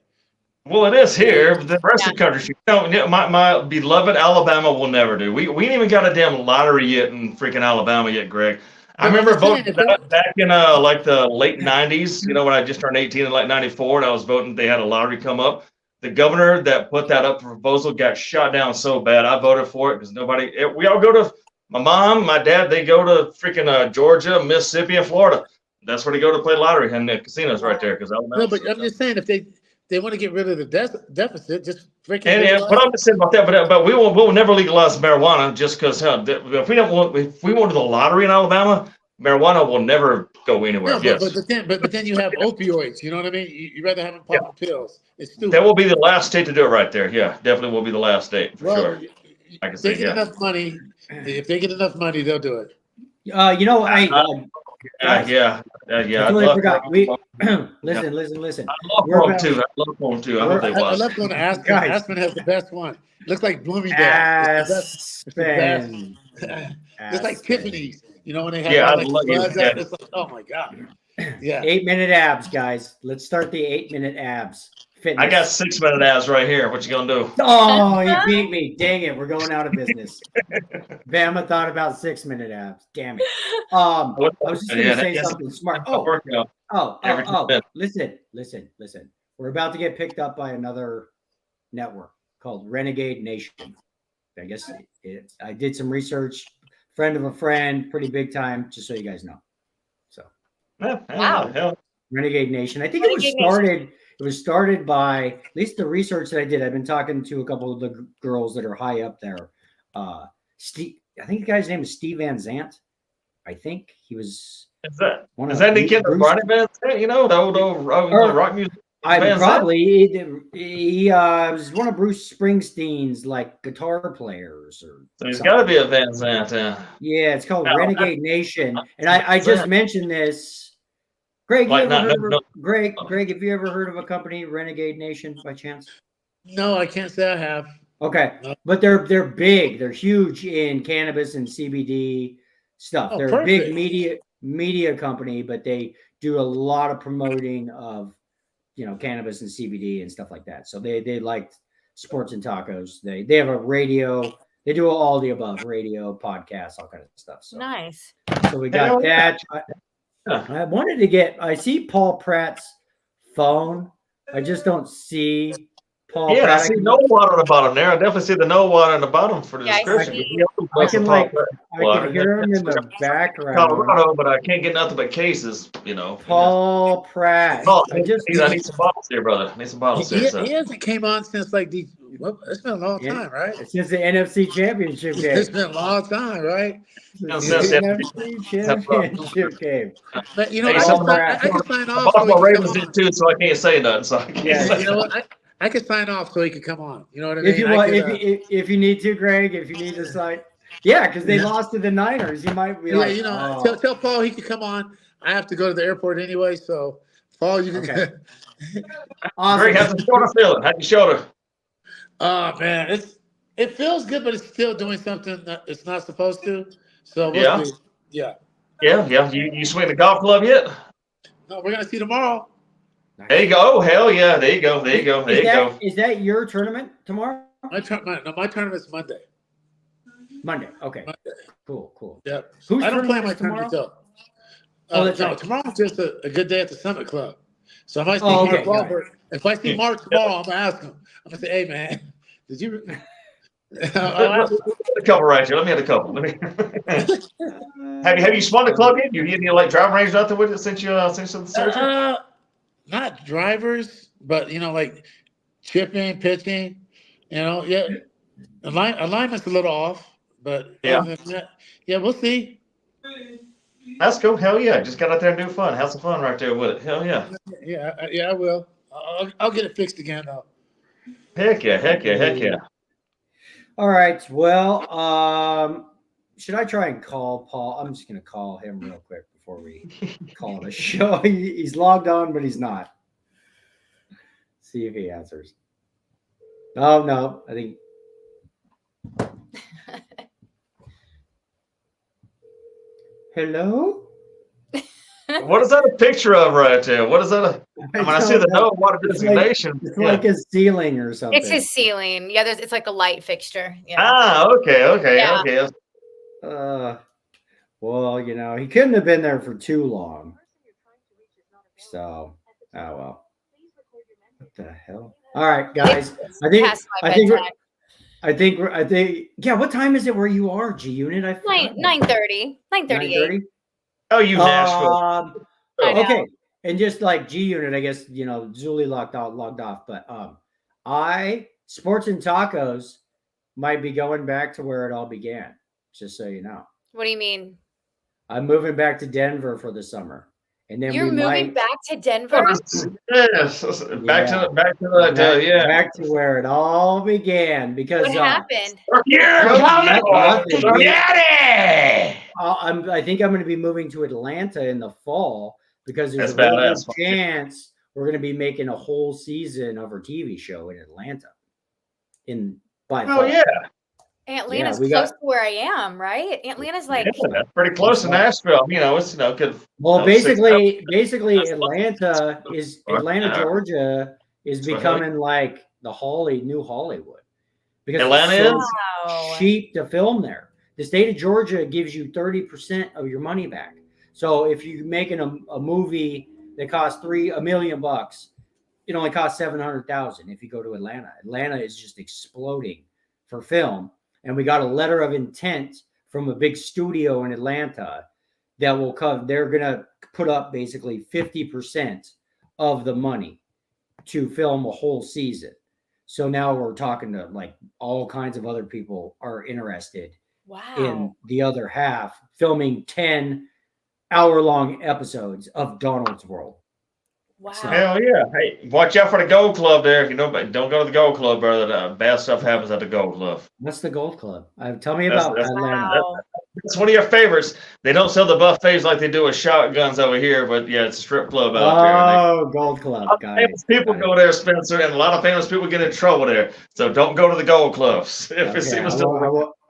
Well, it is here. But the rest of the country, my beloved Alabama will never do. We ain't even got a damn lottery yet in freaking Alabama yet, Greg. I remember voting back in like the late 90s, when I just turned 18 in like 94 and I was voting, they had a lottery come up. The governor that put that up for proposal got shot down so bad. I voted for it because we all go to, my mom, my dad, they go to freaking Georgia, Mississippi, and Florida. That's where they go to play lottery and the casinos right there. No, but I'm just saying if they want to get rid of the deficit, just freaking. And what I'm saying about that, but we'll never legalize marijuana just because if we wanted the lottery in Alabama, marijuana will never go anywhere. No, Yes, but then you have opioids. You know what I mean? You rather have them pop pills. It's stupid. that will be the last state to do it right there. Yeah, definitely will be the last state for sure. I can If they say, get yeah. enough money, they'll do it. I Yeah. totally forgot. Listen. I love them too. I hope they I watch. love going to Aspen. Guys. Aspen has the best one. Looks like Bloomingdale. It's the best. Aspen. It's like Tiffany's. When they have Yeah, all, I like, love buds it. up, it's like, oh my god. Yeah. 8-minute abs, guys. Let's start the 8-minute abs. Fitness. I got 6-minute abs right here. What you gonna do? Oh, you beat me. Dang it. We're going out of business. Bama thought about 6-minute abs. Damn it. I was just going to say something smart. Listen. We're about to get picked up by another network called Renegade Nation. I guess I did some research. Friend of a friend, pretty big time, just so you guys know. So, Wow. Renegade Nation. I think it was started by, at least the research that I did. I've been talking to a couple of the girls that are high up there. Steve, I think the guy's name is Steve Van Zandt. I think he was Is that One is of that any kid Bruce- Ronnie Van Zant? You know, the old rock music. I Van Zandt? probably he was one of Bruce Springsteen's like guitar players or So he's something. got to be a Van Zant. Yeah, it's called Oh, Renegade Nation. And I just mentioned this. Greg, Like, you ever not- heard no- of, Greg, have you ever heard of a company, Renegade Nation, by chance? No, I can't say I have. Okay. No. But they're big. They're huge in cannabis and CBD stuff. Oh, They're a perfect. big media company, but they do a lot of promoting of cannabis and CBD and stuff like that. So they like sports and tacos. They have a radio. They do all the above: radio, podcasts, all kind of stuff. So Nice. So we got that. I wanted to get. I see Paul Pratt's phone. I just don't see Paul. Yeah, I Pratt. see no water on the bottom there. I definitely see the no water on the bottom for the Yeah, I description. see. I can Paul like. Pratt I water. can hear him in the background. Colorado, but I can't get nothing but cases. Paul Pratt. Oh, I just. I need some bottles here, brother. I need some bottles here. So. He hasn't came on since like it's been a long Yeah. time, right? Since the NFC Championship game. It's been a long time, right? Since Since the the- NFC Championship game. But you know, Hey, I Paul can Pratt. sign The off. So he Baltimore can Ravens come on. did too, so I can't say nothing. So I can't Yeah, say You know what? I can sign off so he can come on. You know what I mean? If you I want, could, if you need to, Greg, if you need to sign, yeah, because they Yeah. lost to the Niners, you might be yeah, like, you know, oh. tell Paul he can come on. I have to go to the airport anyway, so Paul, you can. Okay. Awesome. Greg, how's the shoulder feeling? How's your shoulder? Oh man, it feels good, but it's still doing something that it's not supposed to. So we'll Yeah. see. Yeah. Yeah. You swing the golf club yet? No, we're gonna see tomorrow. There you go. Oh, hell yeah. There you go. There you go. There you go. Is that your tournament tomorrow? My tournament's Monday. Monday. Okay. Monday. Cool. Yep. Who's I don't play tournament my is tomorrow? tournament though. Oh, that's no, right. tomorrow's just a good day at the Summit Club. So if I see Oh, okay, Mark got Wahlberg, if I see Mark tomorrow, I'm gonna ask him. I'm gonna say, "Hey, man, did you?" I'll ask him. A couple right here. Let me have a couple. Let me. Have you spun the club yet? You any like driving range nothing with it since you the surgery? Not drivers, but like chipping, pitching. Yeah. Alignment's a little off, but Yeah. other than that, yeah, we'll see. That's cool. Hell yeah. Just got out there and do fun. Have some fun right there with it. Hell yeah. Yeah, I will. I'll get it fixed again though. Heck yeah. All right. Well, should I try and call Paul? I'm just gonna call him real quick before we call the show. He's logged on, but he's not. See if he answers. Oh no, I think. Hello? What is that a picture of right there? What is that? I see the no water It's like- designation. It's Yeah. like a ceiling or something. It's his ceiling. Yeah, it's like a light fixture. Yeah. Okay. Yeah. Well, he couldn't have been there for too long. So, oh well. What the hell? All right, guys. Past my bedtime. I think. Yeah. What time is it where you are, G Unit? I forgot. 9:30. 9:38. 9:30? Oh, you Nashville. I know. Okay. And just like G Unit, I guess, Zuli logged off. But Sports and Tacos might be going back to where it all began, just so you know. What do you mean? I'm moving back to Denver for the summer. And then You're we moving might back to Denver? Yes. Back to that. Yeah. back to where it all began because What happened? You're coming. nothing. Daddy. I think I'm going to be moving to Atlanta in the fall because there's That's a really badass. good chance we're going to be making a whole season of our TV show in Atlanta. By Oh fall. yeah. Atlanta's we close got- to where I am, right? Atlanta's like Yeah, that's pretty close to Nashville. It's good. Well, Six- basically, That's Atlanta, Yeah. Georgia is That's right. becoming like the new Hollywood because Atlanta it's so is? Wow. cheap to film there. The state of Georgia gives you 30% of your money back. So if you're making a movie that costs $1 million, it only costs $700,000. If you go to Atlanta, Atlanta is just exploding for film. And we got a letter of intent from a big studio in Atlanta that will come. They're going to put up basically 50% of the money to film a whole season. So now we're talking to like all kinds of other people are interested Wow. in the other half, filming 10 hour-long episodes of Donald's World. Wow. Hell yeah! Hey, watch out for the Gold Club there. If you know, don't go to the Gold Club, brother. Bad stuff happens at the Gold Club. What's the Gold Club? Tell me That's- about that's- Atlanta. Wow. It's one of your favorites. They don't sell the buffets like they do with shotguns over here, but yeah, it's a strip club out there. Oh, Gold A Club. lot of Got it. famous people Got it. go there, Spencer, and a lot of famous people get in trouble there. So don't go to the Gold Clubs. If it's, Okay, it was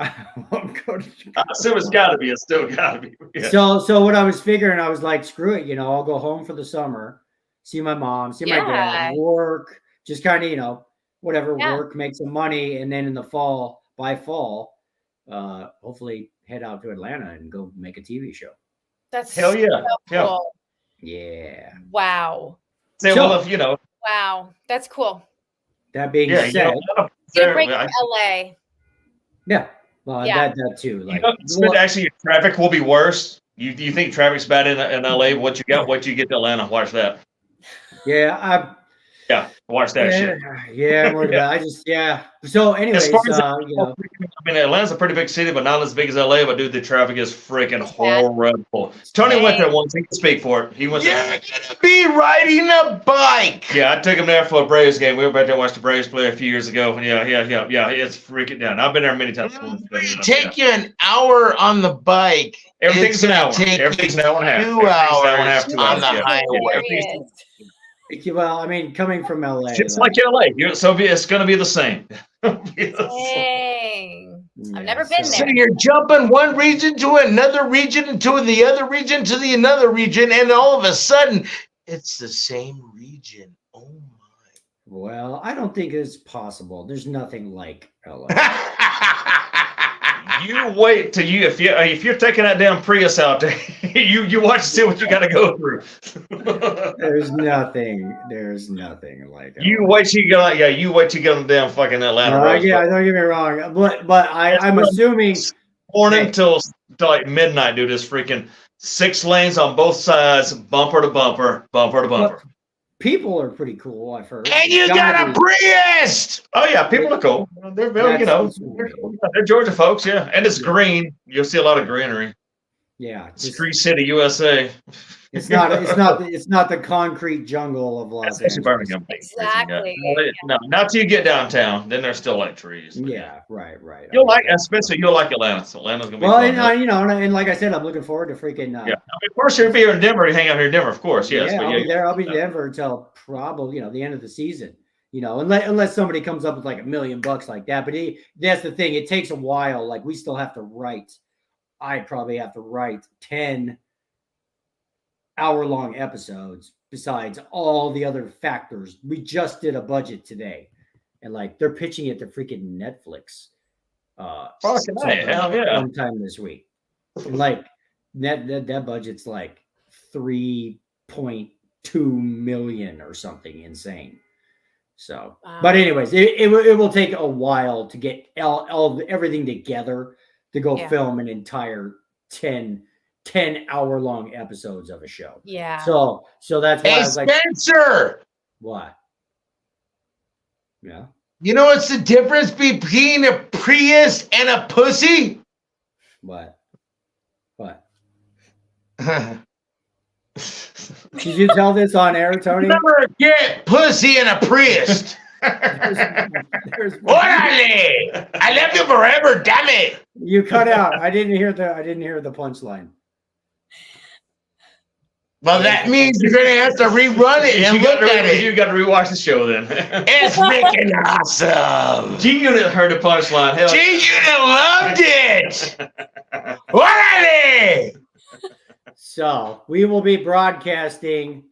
I won't go to I assume it's got to be. It's still got to be. Yeah. So what I was figuring, I was like, screw it, I'll go home for the summer, see my mom, see my Yeah. dad, work, just kind of, whatever, Yeah. work, make some money, and then in the fall, hopefully head out to Atlanta and go make a TV show. That's Hell yeah. so Yeah. cool. Yeah. Wow. Say, So- well, if Wow. That's cool. That being yeah, said, Good break from LA. yeah. Well, Yeah. that too. You Like, know, actually, your traffic will be worse. You think traffic's bad in LA? What you get to Atlanta? Watch that. yeah, Watch that shit. Yeah, I'm worried about it. So, anyways, As far as you know, I mean, Atlanta's a pretty big city, but not as big as LA. But dude, the traffic is freaking bad. horrible. Tony went there once. He can speak for it. He went You're there. gonna be riding a bike. Yeah, I took him there for a Braves game. We were back there to watch the Braves play a few years ago. And yeah, it's freaking down. I've been there many times. It'll take you an hour on the bike. Everything's It's an gonna hour. take Everything's an hour and a half. 2 Everything's an hour and a hours half, 2 on hours, the yeah. highway. Hilarious. well, I mean, coming from LA, Just like LA. It's going to be the same. Dang. I've never been So there. you're jumping one region to another region to the other region to the another region, and all of a sudden, it's the same region. Oh Well, I don't think it's possible. There's nothing like LA. my! You wait till if you're taking that damn Prius out there, you watch and see what you got to go through. There's nothing like LA. You wait till you get you wait till you get on the damn fucking Atlanta road. Yeah, don't get me wrong, but I'm assuming Morning till like midnight, dude. It's freaking 6 lanes on both sides, bumper to bumper, bumper to bumper. people are pretty cool. I've heard. And you got a Prius! Oh yeah, people are cool. They're they're Georgia folks, yeah. And it's green. You'll see a lot of greenery. Yeah, just- Street City, USA. it's not the concrete jungle of Los Especially Angeles. Birmingham. Exactly. No, not till you get downtown. Then there's still like trees. Yeah, right. You'll like, especially you'll like Atlanta. So Atlanta's gonna be Well, fun. and like I said, I'm looking forward to freaking. Yeah, I mean, of course you'll be here in Denver. You hang out here in Denver, of course. Yes, yeah, but I'll be there. I'll be in Denver until probably the end of the season. Unless somebody comes up with like $1 million like that. But that's the thing. It takes a while. Like we still have to write. I probably have to write 10 hour-long episodes besides all the other factors. We just did a budget today, and like they're pitching it to freaking Netflix. Fucking hey, hell yeah. Sometime this week. And like that budget's like 3.2 million or something insane. So, Wow. but anyways, it will take a while to get everything together to go Yeah. film an entire 10 hour-long episodes of a show. Yeah. So that's why I Hey, was like, Spencer! what? Yeah. You know what's the difference between a Prius and a pussy? What? Did you tell this on air, Tony? Never get pussy in a Prius. There's- Orale! I love you forever, damn it! You cut out. I didn't hear the punchline. Well, that means you're gonna have to rerun it and look at it. You got to rewatch the show then. It's freaking awesome. G-Unit heard the punchline. Hell, G-Unit loved it. Orale! So we will be broadcasting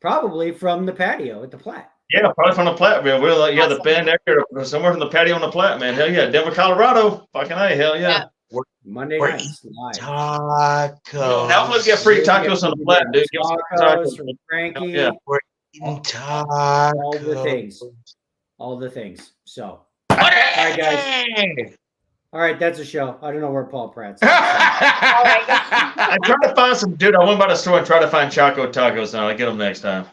probably from the patio at the Platte. yeah, probably from the Platte, man. We're like, the band there, somewhere from the patio on the Platte, man. Hell yeah, Denver, Colorado. Fucking hey, hell yeah. Monday We're nights live. Tacos. Now let's get free tacos on the Platte, dude. Give us some Tacos tacos. from Frankie. Yeah. Tacos. All the things. All the things. So, All right, guys. All right, that's a show. I don't know where Paul Pratt's. At. I tried to find some, dude. I went by the store and tried to find Choco tacos. Now I'll get them next time.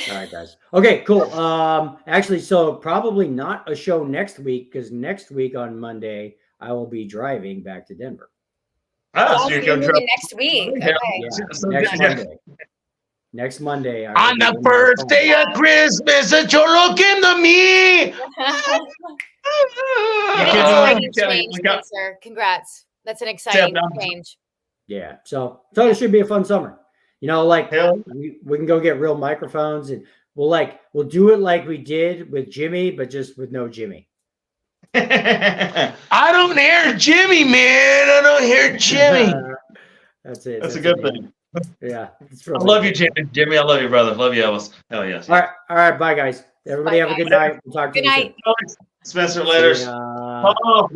All right, guys. Okay, cool. Actually, so probably not a show next week because next week on Monday I will be driving back to Denver. Ah, so So you're you're going moving next week. Yeah. Okay. Yeah, next Monday. Next Monday. On the first day of Christmas, a cholo came to me. Exciting Kelly, change, we got- Spencer. Congrats. That's an exciting change. Yeah. So it should be a fun summer. You know, like Hell. we can go get real microphones and we'll do it like we did with Jimmy, but just with no Jimmy. I don't hear Jimmy, man. I don't hear Jimmy. That's it. That's a good it. thing. Yeah. It's I really love you, good. Jimmy. Jimmy, I love you, brother. Love you, Elvis. Hell yes. All right. Bye, guys. Everybody Bye, have a good guys. night. We'll talk to Good you night. soon. Spencer, later. See ya. Oh,